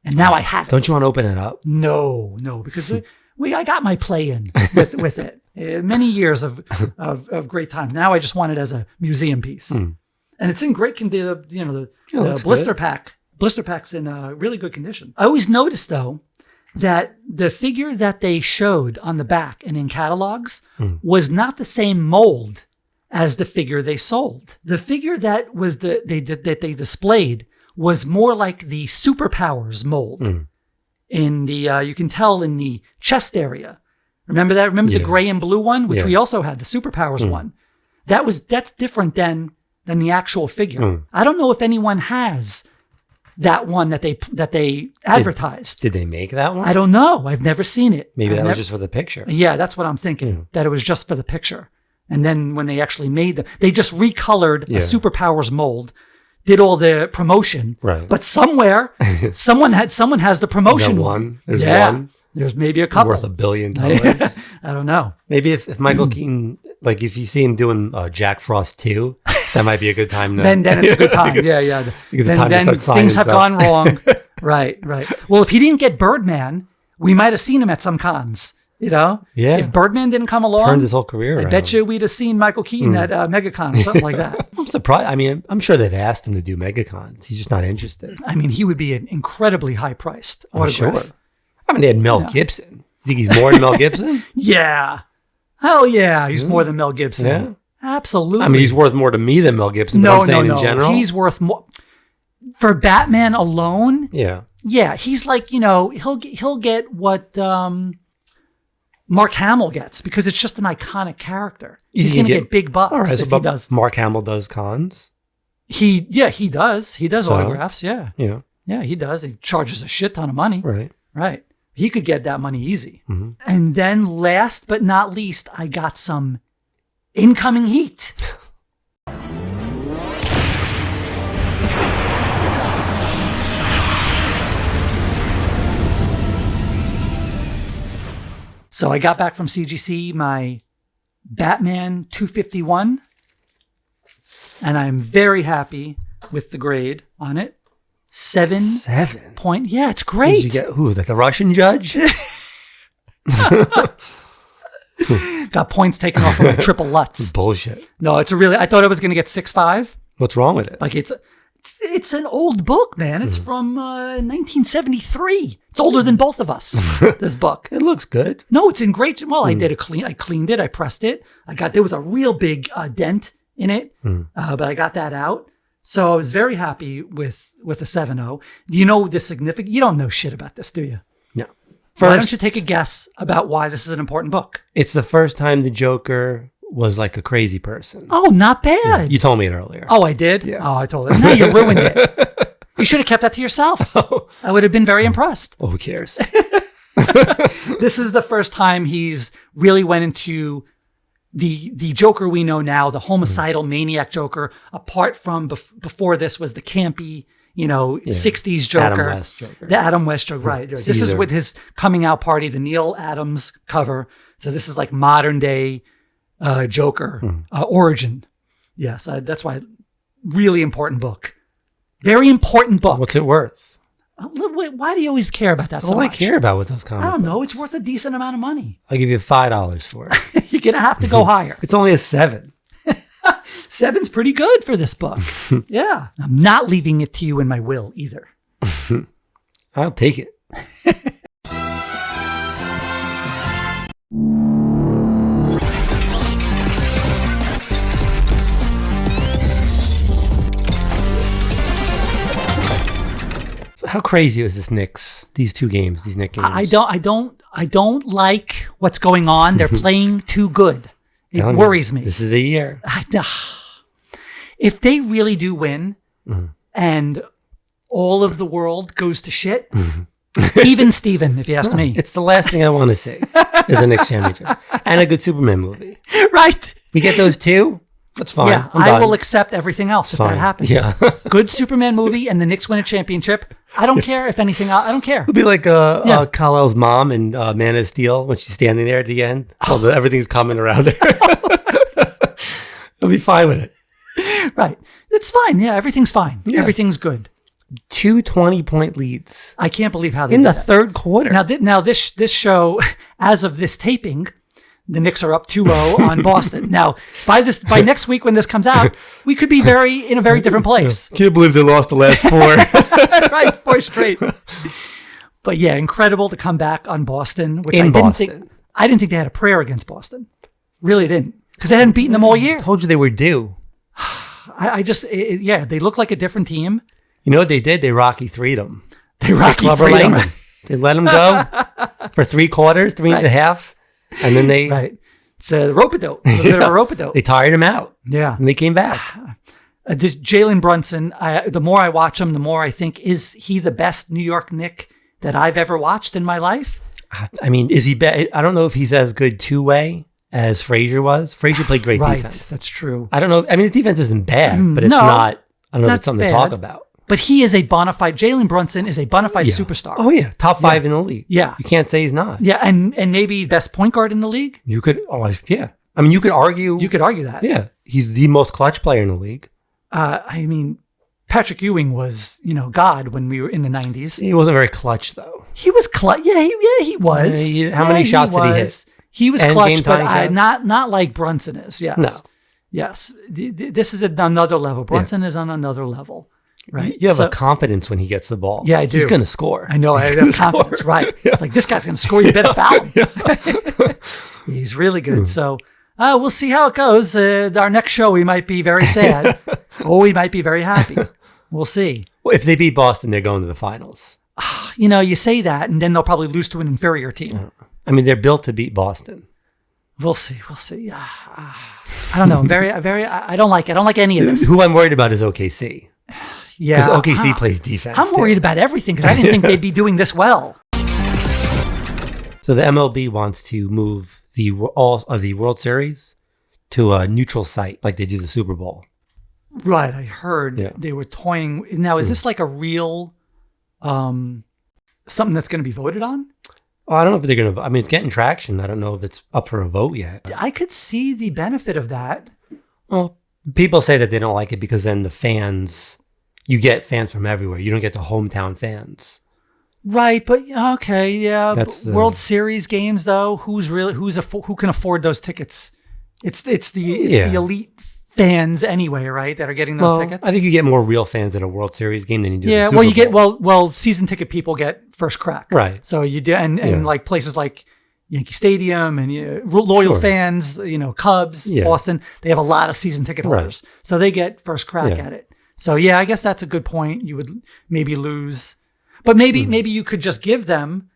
And now I have it. Don't you want to open it up? No, because I got my play in with it. Many years of great times. Now I just want it as a museum piece. And it's in great condition. The blister pack. Blister pack's in really good condition. I always noticed though that the figure that they showed on the back and in catalogs was not the same mold as the figure they sold. The figure that was that they displayed was more like the Superpowers mold. In the you can tell in the chest area. Remember that? Remember the gray and blue one, which we also had, the Superpowers one. That's different than the actual figure. I don't know if anyone has that one that they advertised. Did they make that one? I don't know. I've never seen it. Maybe that was just for the picture. Yeah, that's what I'm thinking. That it was just for the picture. And then when they actually made they just recolored a Superpowers mold, did all the promotion. Right. But somewhere, someone has the promotion one. There's one. There's maybe a couple. Worth $1 billion. I don't know. Maybe if Michael Keaton, like if you see him doing Jack Frost 2, that might be a good time. Then it's a good time. Yeah. Then things have gone wrong. Right. Well, if he didn't get Birdman, we might have seen him at some cons. Yeah. If Birdman didn't come along, turned his whole career around. I bet you we'd have seen Michael Keaton at MegaCon or something like that. I'm surprised. I mean, I'm sure they've asked him to do MegaCons. He's just not interested. I mean, he would be an incredibly high-priced autograph. Sure. I mean, they had Mel Gibson. You think he's more than Mel Gibson? Yeah. Hell yeah. He's more than Mel Gibson. Yeah. Absolutely. I mean, he's worth more to me than Mel Gibson. No. In general. He's worth more. For Batman alone? Yeah. Yeah. He's like, he'll get what Mark Hamill gets, because it's just an iconic character. He's going to get big bucks all right, if he does. Mark Hamill does cons. He does. He does autographs. Yeah. Yeah. Yeah, he does. He charges a shit ton of money. Right. Right. He could get that money easy. Mm-hmm. And then last but not least, I got some incoming heat. So I got back from CGC my Batman 251, and I'm very happy with the grade on it. 7 point. Yeah, it's great. Did you get who? That the Russian judge? Got points taken off of my triple Lutz. Bullshit. No, it's a really. I thought I was going to get 6.5. What's wrong with it? Like it's an old book, man. It's from 1973. It's older than both of us. This book. It looks good. No, it's in great. Well, I cleaned it. I pressed it. There was a real big dent in it, but I got that out. So I was very happy with the 7.0. Do you know the significance? You don't know shit about this, do you? No. Why don't you take a guess about why this is an important book? It's the first time the Joker was like a crazy person. Oh, not bad. Yeah, you told me it earlier. Oh, I did? Yeah. Oh, I told it. Now you ruined it. You should have kept that to yourself. I would have been very impressed. Oh, who cares? This is the first time he's really went into the Joker we know now, the homicidal maniac Joker, apart from before this was the campy, 60s Joker. Adam West Joker. The Adam West Joker, right. Caesar. This is with his coming out party, the Neil Adams cover. So this is like modern day Joker origin. Yes, that's why. Really important book. Very important book. What's it worth? Why do you always care about that That's so all much? I care about with those comics. I don't know. It's worth a decent amount of money. I'll give you $5 for it. You're going to have to go higher. It's only a 7. 7's pretty good for this book. Yeah. I'm not leaving it to you in my will either. I'll take it. How crazy is this Knicks? These two games, these Knicks games. I don't like what's going on. They're playing too good. It worries me. This is the year. If they really do win, and all of the world goes to shit, even Steven, if you ask me, it's the last thing I want to see is a Knicks championship and a good Superman movie. Right? We get those two. That's fine. Yeah, I will accept everything else if that happens. Yeah. Good Superman movie and the Knicks win a championship. I don't care if anything else. I don't care. It'll be like Kal-El's mom in Man of Steel when she's standing there at the end. Everything's coming around her. I'll be fine with it. Right. It's fine. Yeah, everything's fine. Yeah. Everything's good. 2 20-point leads. I can't believe how they in did the that. third quarter. Now this show, as of this taping, the Knicks are up 2-0 on Boston. Now, by next week when this comes out, we could be in a very different place. Can't believe they lost the last 4. Right, 4 straight. But yeah, incredible to come back on Boston, which I didn't think they had a prayer against Boston. Really didn't, because they hadn't beaten them all year. Told you they were due. They look like a different team. You know what they did? They Rocky 3'd them. They Rocky 3'd them. They let them go for 3 quarters, 3.5. And then they... Right. It's a rope-a-dope. A bit of a rope-a-dope. They tired him out. Yeah. And they came back. This Jalen Brunson, the more I watch him, the more I think, is he the best New York Knick that I've ever watched in my life? I mean, is he... I don't know if he's as good two-way as Frazier was. Frazier played great defense. That's true. I don't know. I mean, his defense isn't bad, but it's not... I don't know if it's something to talk about. But he is a bona fide, Jalen Brunson is a bona fide superstar. Oh, yeah. Top 5 in the league. Yeah. You can't say he's not. Yeah, and maybe best point guard in the league? You could, yeah. I mean, you could argue. You could argue that. Yeah. He's the most clutch player in the league. I mean, Patrick Ewing was, God when we were in the 90s. He wasn't very clutch, though. He was clutch. Yeah, he was. How many shots did he hit? He was clutch, but not like Brunson is. Yes. No. Yes. This is at another level. Brunson is on another level. Right. You have a confidence when he gets the ball. Yeah, I do. He's going to score. I know. I have confidence. Right. Yeah. It's like, this guy's going to score. You better foul him. He's really good. So we'll see how it goes. Our next show, we might be very sad or we might be very happy. We'll see. Well, if they beat Boston, they're going to the finals. You say that, and then they'll probably lose to an inferior team. I mean, they're built to beat Boston. We'll see. I don't know. I don't like it. I don't like any of this. Who I'm worried about is OKC. Yeah. Because OKC plays defense. I'm worried about everything because I didn't think they'd be doing this well. So the MLB wants to move the World Series to a neutral site like they do the Super Bowl. Right. I heard they were toying. Now, is this like a real something that's going to be voted on? I don't know if they're going to. I mean, it's getting traction. I don't know if it's up for a vote yet. I could see the benefit of that. Well, people say that they don't like it because then you get fans from everywhere. You don't get the hometown fans. Right, but okay, yeah. That's World Series games, though. Who can afford those tickets? It's the elite fans anyway, right? That are getting those tickets. I think you get more real fans at a World Series game than you do. Yeah, the Super Bowl. well, season ticket people get first crack, right? So you do, and like places like Yankee Stadium and loyal fans, Cubs, Boston, they have a lot of season ticket holders, so they get first crack at it. So yeah, I guess that's a good point. You would maybe lose, but maybe you could just give them,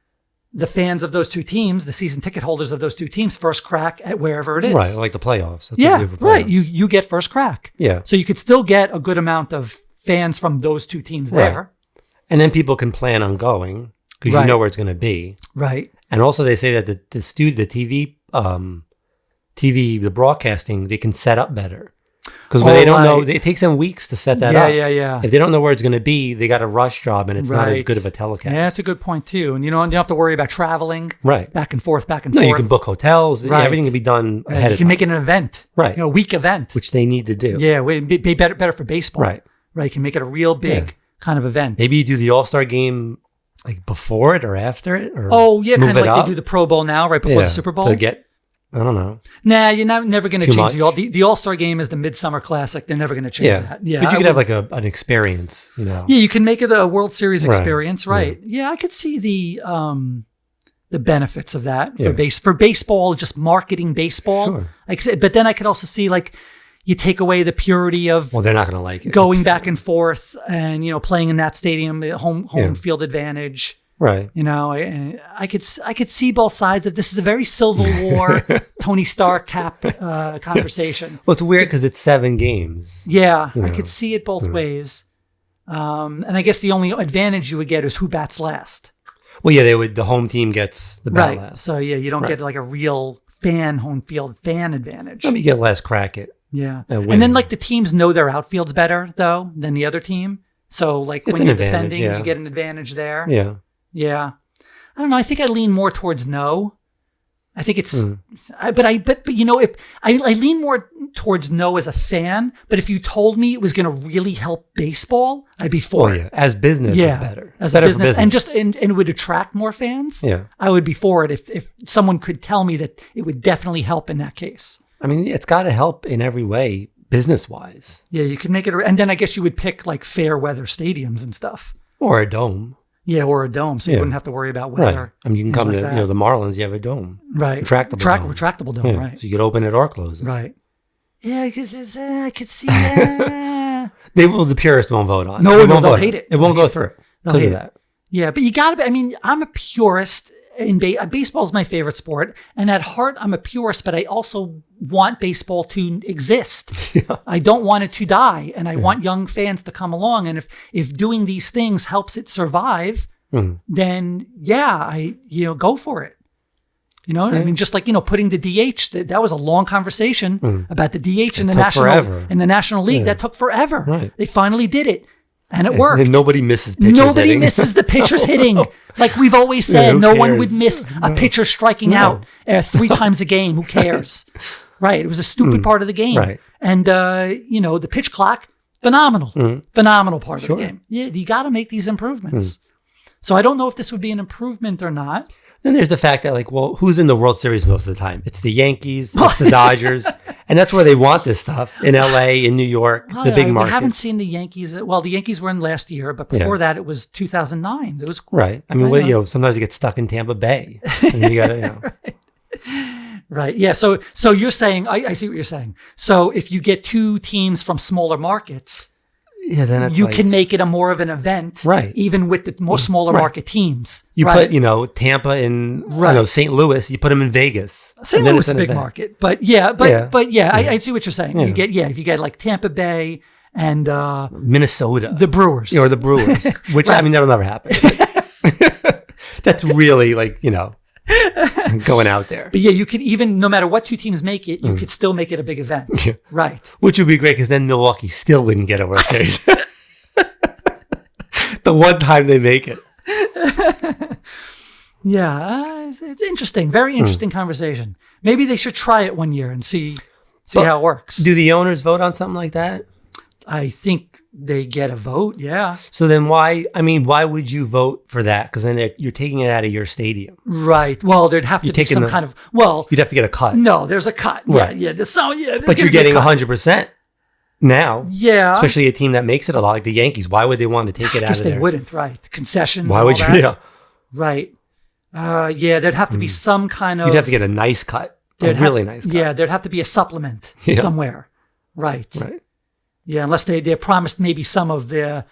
the fans of those two teams, the season ticket holders of those two teams, first crack at wherever it is. Right, like the playoffs. That's playoffs. Right. You get first crack. Yeah. So you could still get a good amount of fans from those two teams there. Right. And then people can plan on going because you know where it's going to be. Right. And also they say that the TV, the broadcasting, they can set up better. Because when they don't know, it takes them weeks to set that up. Yeah. If they don't know where it's going to be, they got a rush job and it's not as good of a telecast. Yeah, that's a good point too. And you don't have to worry about traveling back and forth. No, you can book hotels. Right. Everything can be done ahead of time. You can make it an event. Right. A week event. Which they need to do. Yeah, it'd be better for baseball. Right. Right. You can make it a real big kind of event. Maybe you do the All-Star game like before it or after it? Or kind of like they do the Pro Bowl now, right before the Super Bowl. To get, I don't know. Nah, you're never going to change much. the All-Star game is the Midsummer Classic. They're never going to change that. Yeah, but you could have like an experience, Yeah, you can make it a World Series experience, right? Yeah, I could see the benefits of that for baseball, just marketing baseball. Sure. But then I could also see like you take away the purity of they're not going to like it. Going back and forth and playing in that stadium, home field advantage. Right. I could see both sides of this. Is a very Civil War, Tony Stark Cap conversation. Well, it's weird because it's 7 games. Yeah, I could see it both ways. And I guess the only advantage you would get is who bats last. Well, yeah, the home team gets the bat last. So yeah, you don't get like a real home field fan advantage. You get less crack it. Yeah. And then like the teams know their outfields better though than the other team. So like when you're defending, you get an advantage there. Yeah. Yeah. I don't know. I think I lean more towards no. I think it's, but if I lean more towards no as a fan, but if you told me it was going to really help baseball, I'd be for it. As business, it's better. As a business. And it would attract more fans. Yeah. I would be for it if someone could tell me that it would definitely help in that case. I mean, it's got to help in every way, business wise. Yeah. You could make it, and then I guess you would pick like fair weather stadiums and stuff. Or a dome. Yeah, or a dome, so you wouldn't have to worry about weather. Right. I mean, you can come to the Marlins. You have a dome, right? Retractable dome, right? So you could open it or close it, right? Yeah, because I could see that. The purists won't vote on it. No, they'll hate it. It won't go through because of that. Yeah, but you got to. I mean, I'm a purist. Baseball is my favorite sport, and at heart, I'm a purist. But I also want baseball to exist. Yeah. I don't want it to die, and I want young fans to come along. And if doing these things helps it survive, then go for it. I mean, just like putting the DH. That was a long conversation about the DH in the National League. That took forever. Right. They finally did it. And it worked. And nobody misses pitchers Nobody misses the pitchers hitting. Like we've always said, no one would miss a pitcher striking out 3 times a game. Who cares? Right. It was a stupid part of the game. Right. And, the pitch clock, phenomenal. Phenomenal part of the game. Yeah, you got to make these improvements. So I don't know if this would be an improvement or not. Then there's the fact that, who's in the World Series most of the time? It's the Yankees, it's the Dodgers, and that's where they want this stuff, in LA, in New York, the big markets. I haven't seen the Yankees. Well, the Yankees were in last year, but before that, it was 2009. It was right. I mean, sometimes you get stuck in Tampa Bay. And you gotta, Right. Yeah. So you're saying, I see what you're saying. So if you get 2 teams from smaller markets, then it's you can make it a more of an event, right? Even with the more smaller market teams. You put Tampa in St. Louis. You put them in Vegas. St. Louis is a big market, but I see what you're saying. Yeah. If you get like Tampa Bay and Minnesota, the Brewers, or the Brewers, which I mean that'll never happen. That's really going out there. But you could even, no matter what two teams make it, you could still make it a big event. Yeah. Right. Which would be great because then Milwaukee still wouldn't get a World Series. The one time they make it. It's interesting. Very interesting conversation. Maybe they should try it one year and see how it works. Do the owners vote on something like that? I think they get a vote, yeah. So then why would you vote for that? Because then you're taking it out of your stadium. Right. Well, there'd have to be some kind of, you'd have to get a cut. No, there's a cut. Right. Yeah. But you're getting 100% now. Yeah. Especially a team that makes it a lot, like the Yankees. Why would they want to take it out of there? I guess they wouldn't, right. Concessions. Why would you? Yeah. Right. There'd have to be some kind of. You'd have to get a nice cut. A really nice cut. Yeah, there'd have to be a supplement somewhere. Right. Right. Yeah, unless they promised maybe some of the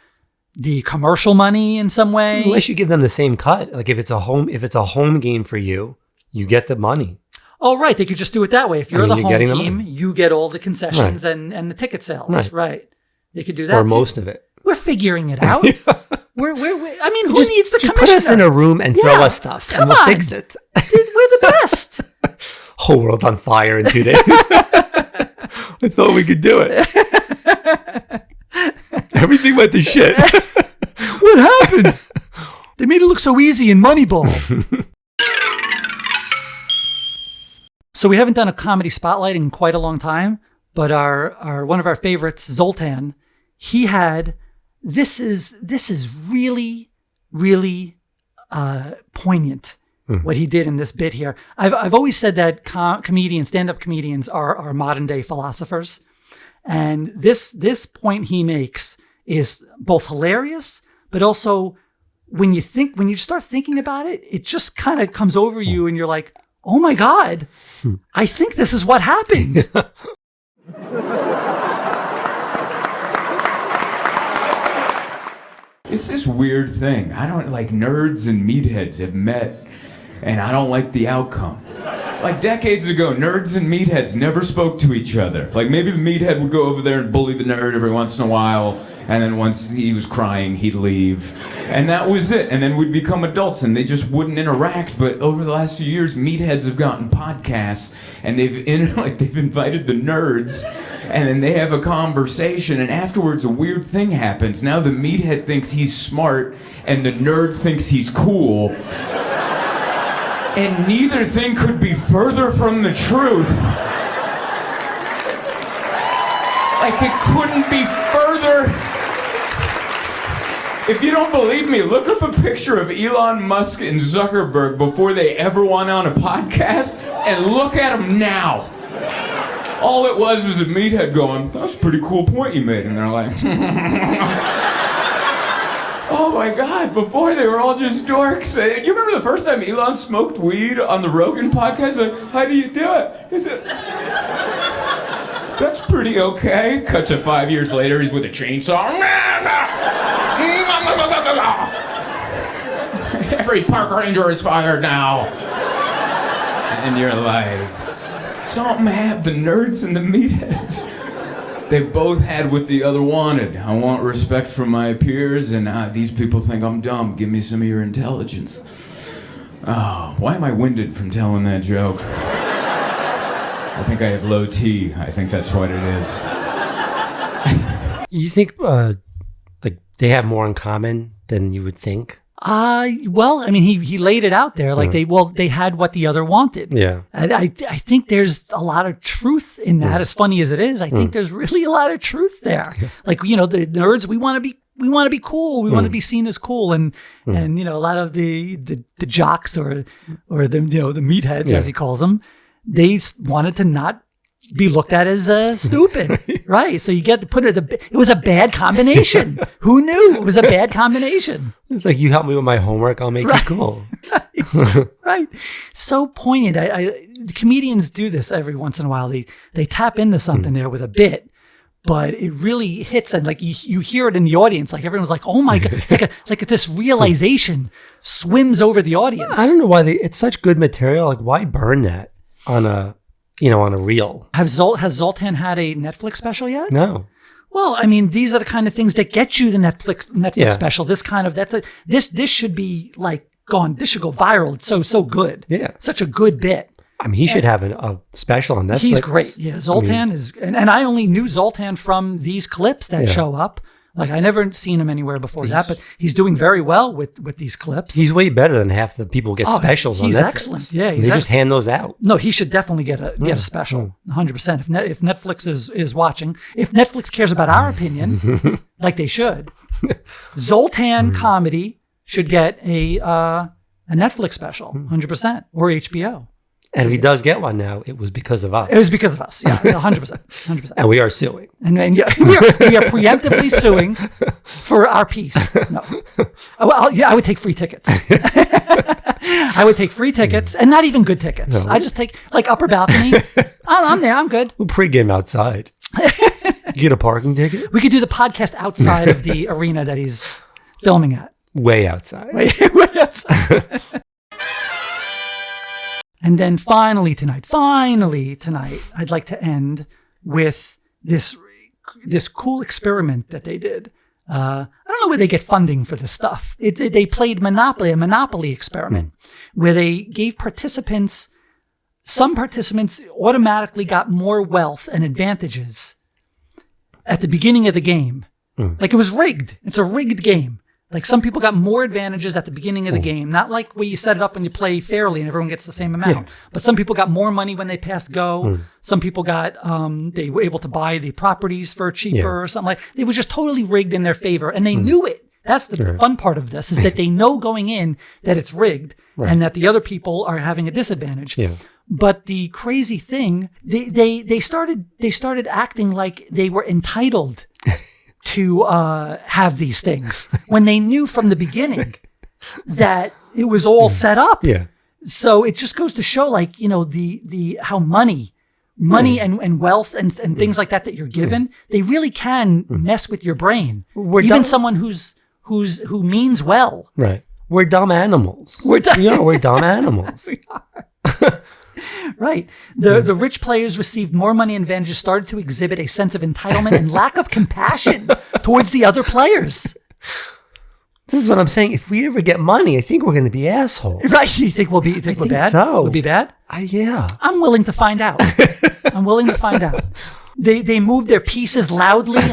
commercial money in some way. Unless you give them the same cut. Like if it's a home game for you, you get the money. Oh, right. They could just do it that way. If you're the home team, you get all the concessions and the ticket sales. Right. They could do that. Or most of it. We're figuring it out. Who needs the commissioner? Put us in a room and throw us stuff and we'll fix it. We're the best. Whole world's on fire in 2 days. I thought we could do it. Everything went to shit. What happened? They made it look so easy in Moneyball. So we haven't done a comedy spotlight in quite a long time, but our one of our favorites, Zoltan, he had this is really, really poignant. What he did in this bit here. I've always said that stand-up comedians are modern day philosophers. And this point he makes is both hilarious, but also when you start thinking about it, it just kind of comes over you and you're like, oh my God, I think this is what happened. It's this weird thing. I don't like nerds and meatheads have met and I don't like the outcome. Like decades ago, nerds and meatheads never spoke to each other. Like maybe the meathead would go over there and bully the nerd every once in a while, and then once he was crying, he'd leave. And that was it. And then we'd become adults and they just wouldn't interact. But over the last few years, meatheads have gotten podcasts and they've invited the nerds and then they have a conversation and afterwards a weird thing happens. Now the meathead thinks he's smart and the nerd thinks he's cool. And neither thing could be further from the truth. Like it couldn't be further. If you don't believe me, look up a picture of Elon Musk and Zuckerberg before they ever went on a podcast and look at them now. All it was a meathead going, that's a pretty cool point you made. And they're like, oh my God, before they were all just dorks. Do you remember the first time Elon smoked weed on the Rogan podcast? Like, how do you do it? That's pretty okay. Cut to 5 years later, he's with a chainsaw. Every park ranger is fired now. And you're like, something happened. The nerds and the meatheads. They both had what the other wanted. I want respect from my peers, and these people think I'm dumb. Give me some of your intelligence. Oh, why am I winded from telling that joke? I think I have low T. I think that's what it is. You think like they have more in common than you would think? Well, I mean, he laid it out there. Like they had what the other wanted. Yeah. And I think there's a lot of truth in that. As funny as it is, I think there's really a lot of truth there. Like, you know, the nerds, we want to be cool. We want to be seen as cool. And you know, a lot of the jocks or the, you know, the meatheads, as he calls them, they wanted to not be looked at as stupid, right? So you get to put it. It was a bad combination. Who knew it was a bad combination? It's like, you help me with my homework, I'll make you cool. Right. So poignant. The comedians do this every once in a while. They tap into something there with a bit, but it really hits, and like you hear it in the audience, like everyone's like, "Oh my god!" It's like this realization swims over the audience. I don't know why it's such good material. Like, why burn that on a reel? Has Zoltan had a Netflix special yet? No. Well, I mean, these are the kind of things that get you the Netflix special. This should be like gone. This should go viral. It's so good. Yeah, such a good bit. I mean, he should have a special on Netflix. He's great. Yeah, Zoltan is, and I only knew Zoltan from these clips that show up. Like, I never seen him anywhere before that, but he's doing very well with these clips. He's way better than half the people get specials on Netflix. He's excellent. Yeah, they just hand those out. No, he should definitely get a special, 100%. If Netflix is watching, if Netflix cares about our opinion, like they should, Zoltan comedy should get a Netflix special, 100%, or HBO. And if he does get one now, it was because of us. It was because of us, yeah, 100%. And we are suing. And we are preemptively suing for our piece. No, I would take free tickets. I would take free tickets, and not even good tickets. I just take like upper balcony. I'm there. I'm good. We'll pregame outside. You get a parking ticket. We could do the podcast outside of the arena that he's filming at. Way outside. Way outside. And then finally tonight, I'd like to end with this cool experiment that they did. I don't know where they get funding for this stuff. They played a Monopoly experiment, where they gave some participants automatically got more wealth and advantages at the beginning of the game. Like, it was rigged. It's a rigged game. Like, some people got more advantages at the beginning of the game, not like where you set it up and you play fairly and everyone gets the same amount. But some people got more money when they passed go. Some people got, they were able to buy the properties for cheaper or something like. It was just totally rigged in their favor, and they knew it. That's the fun part of this, is that they know going in that it's rigged and that the other people are having a disadvantage. But the crazy thing, they started acting like they were entitled to have these things when they knew from the beginning that it was all set up. So it just goes to show, like, the how money and wealth and things like that you're given, they really can mess with your brain. Even someone who means well. Right. We're dumb animals. We're dumb animals. We are. Right. The rich players received more money and advantages, started to exhibit a sense of entitlement and lack of compassion towards the other players. This is what I'm saying. If we ever get money, I think we're going to be assholes. Right. You think we're bad? So. We'll be bad? Yeah. I'm willing to find out. They moved their pieces loudly and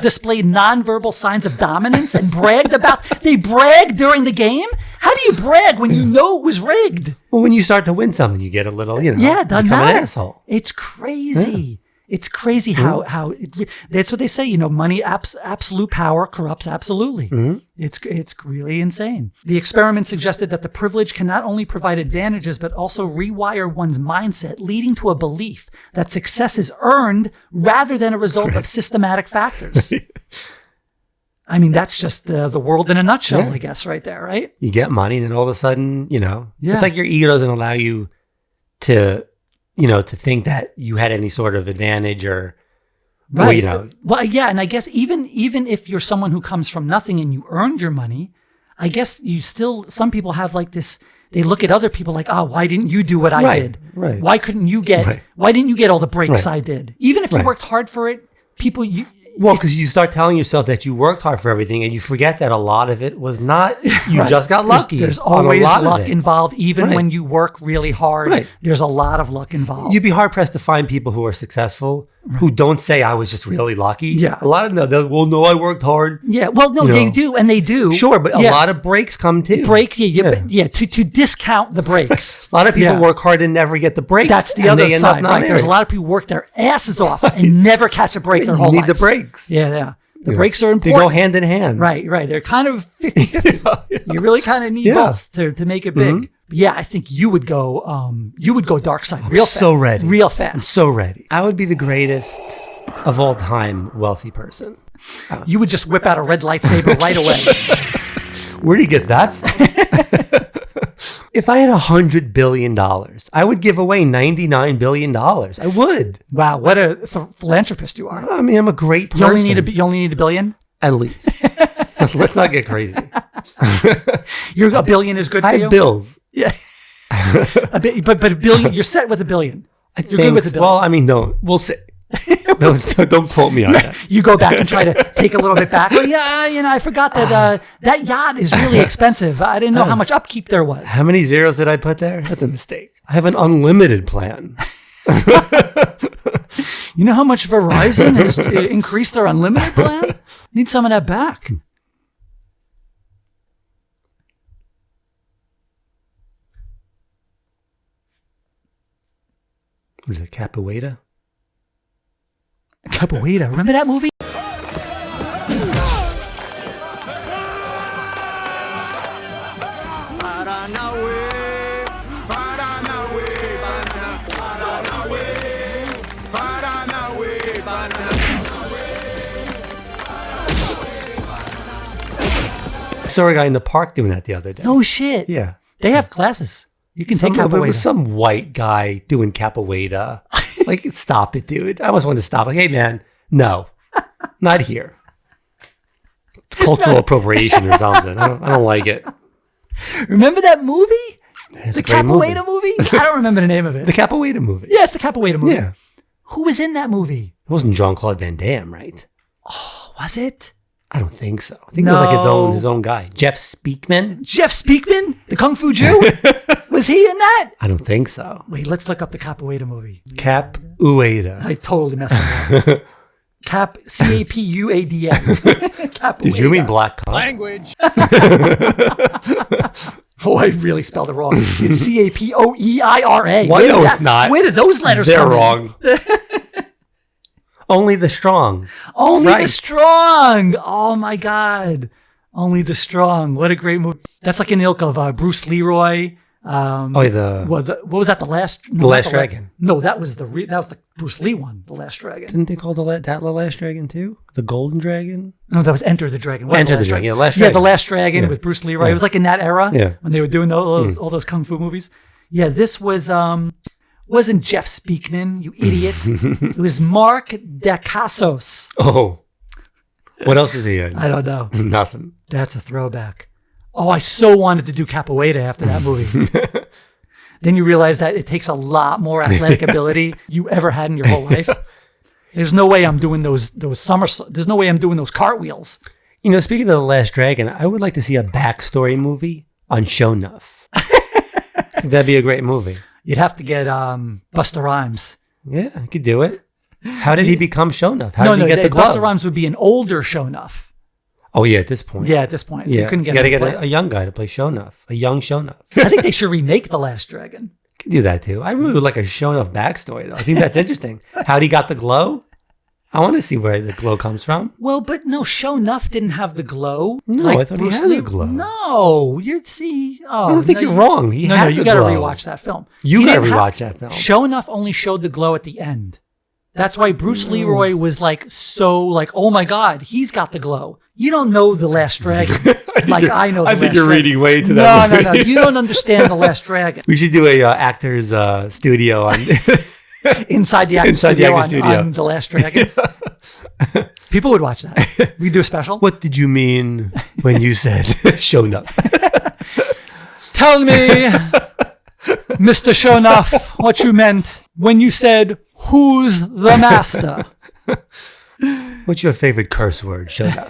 displayed nonverbal signs of dominance and they bragged during the game? How do you brag when you know it was rigged? Well, when you start to win something, you get a little, it doesn't become matter. an asshole. It's crazy. It's crazy how that's what they say, money, absolute power corrupts absolutely. It's really insane. The experiment suggested that the privilege can not only provide advantages, but also rewire one's mindset, leading to a belief that success is earned rather than a result of systematic factors. I mean, that's just the world in a nutshell, I guess, right there, right? You get money, and then all of a sudden, it's like your ego doesn't allow you to think that you had any sort of advantage or right. Well, yeah, and I guess even if you're someone who comes from nothing and you earned your money, I guess some people have like this, they look at other people like, oh, why didn't you do what I did? Right. Why didn't you get all the breaks I did? Even if you worked hard for it, because you start telling yourself that you worked hard for everything, and you forget that a lot of it was not. You just got lucky. There's always luck involved, even when you work really hard. Right. There's a lot of luck involved. You'd be hard pressed to find people who are successful who don't say I was just really lucky. Yeah, a lot of them. No, I worked hard. Yeah, well, no, they do, and they do. Sure, but a lot of breaks come too. Breaks, to discount the breaks. A lot of people work hard and never get the breaks. That's the other side. Right? There's a lot of people who work their asses off and never catch a break their whole life. You need the breaks. Yeah. The breaks are important. They go hand in hand. Right. They're kind of 50-50. You really kind of need both to make it big. But yeah, I think you would go dark side real fast. So ready. Real fast. I'm so ready. I would be the greatest of all time wealthy person. You would just whip out a red lightsaber right away. Where do you get that from? If I had $100 billion, I would give away $99 billion. I would. Wow, what a philanthropist you are. I mean, I'm a great person. You only need $1 billion? At least. Let's not get crazy. You're $1 billion is good for I you? have bills. Yeah. But $1 billion, you're set with $1 billion. You're good with $1 billion. Well, I mean, we'll see. Don't quote me on that. You go back and try to take a little bit back. Well, yeah, I forgot that that yacht is really expensive. I didn't know how much upkeep there was. How many zeros did I put there? That's a mistake. I have an unlimited plan. You know how much Verizon has increased their unlimited plan? Need some of that back. Was it Capoeira? Capoeira. Remember that movie? I saw a guy in the park doing that the other day. No shit. Yeah. They have classes. You can take It capoeira. was some white guy doing capoeira. Like, stop it, dude. I almost wanted to stop. Like, hey, man, no, not here. Cultural appropriation or something. I don't like it. Remember that movie? It's The a great Capoeira movie? I don't remember the name of it. The Capoeira movie. Yeah, it's the Capoeira movie. Yeah. Who was in that movie? It wasn't Jean-Claude Van Damme, right? Was it? I don't think so. I think it was like his own guy. Jeff Speakman? Jeff Speakman? The Kung Fu Jew? Was he in that? I don't think so. Wait, let's look up the Capoeira movie. Capoeira. I totally messed it up. Capuada. Capoeira. Did you mean black cock? Language. Oh, I really spelled it wrong. It's Capoeira. Why? No, it's not. Where did those letters They're come in? wrong. Only the strong. Only Right. the strong. Oh my God. Only the strong. What a great movie. That's like an ilk of Bruce Leroy. What was that? The Last? No, The Last Dragon. No, that was the Bruce Lee one. The Last Dragon. Didn't they call that the Last Dragon too? The Golden Dragon? No, that was Enter the Dragon. Enter the Dragon. Yeah, Last Yeah, Dragon. the Last Dragon Yeah. with Bruce Leroy. Yeah. It was like in that era when they were doing all those kung fu movies. Yeah, this was wasn't Jeff Speakman, you idiot. It was Mark Dacascos. Oh. What else is he in? I don't know. Nothing. That's a throwback. Oh, I so wanted to do capoeira after that movie. Then you realize that it takes a lot more athletic ability you ever had in your whole life. There's no way I'm doing those somersaults. There's no way I'm doing those cartwheels. You know, speaking of The Last Dragon, I would like to see a backstory movie on Shonuff. I think that'd be a great movie. You'd have to get Busta Rhymes. Yeah, I could do it. How did he become Shonuff? How did he get the glove? Busta Rhymes would be an older Shonuff. Oh, yeah, at this point. Yeah, at this point. So you couldn't get you him got to to get play. a young guy to play Shonuff. A young Shonuff. I think they should remake The Last Dragon. Could do that too. I really would like a Shonuff backstory, though. I think that's interesting. How'd he got the glow? I want to see where the glow comes from. Well, but no, Shonuff didn't have the glow. No, I thought he had the glow. No, you'd see. Oh, I don't think you're wrong. He had you the got to glow. rewatch that film. You He got to didn't have- rewatch that film. Shonuff only showed the glow at the end. That's why Bruce Leroy was like, oh my God, he's got the glow. You don't know The Last Dragon. I know the I Last think you're Dragon. reading way to that movie. No. You don't understand The Last Dragon. We should do a actor's studio on Inside the actor Inside the studio, actor studio. on The Last Dragon. People would watch that. We do a special. What did you mean when you said Shonuff? Tell me, Mr. Shonuff, what you meant when you said, "Who's the master?" What's your favorite curse word? Shonuff.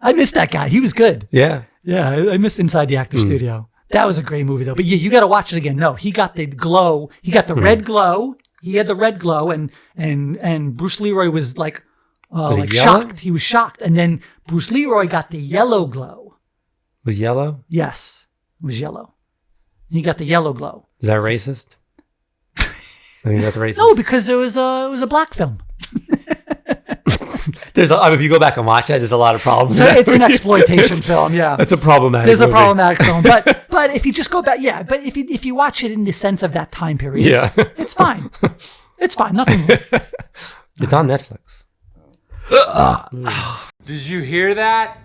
I missed that guy. He was good. Yeah. Yeah, I missed Inside the Actor Studio. That was a great movie, though. But yeah, you got to watch it again. No, he got the glow. He got the red glow. He had the red glow, and Bruce Leroy was like he yellow? shocked. He was shocked, and then Bruce Leroy got the yellow glow. Was yellow? Yes, it was yellow. And he got the yellow glow. Is that racist? I think that's racist. No, because it was a black film. If you go back and watch it, there's a lot of problems. So it's an exploitation film. Yeah, That's a problematic. there's a movie. problematic film, but if you just go back, yeah, but if you watch it in the sense of that time period, Yeah. it's fine. It's fine. Nothing. It's on Netflix. Did you hear that?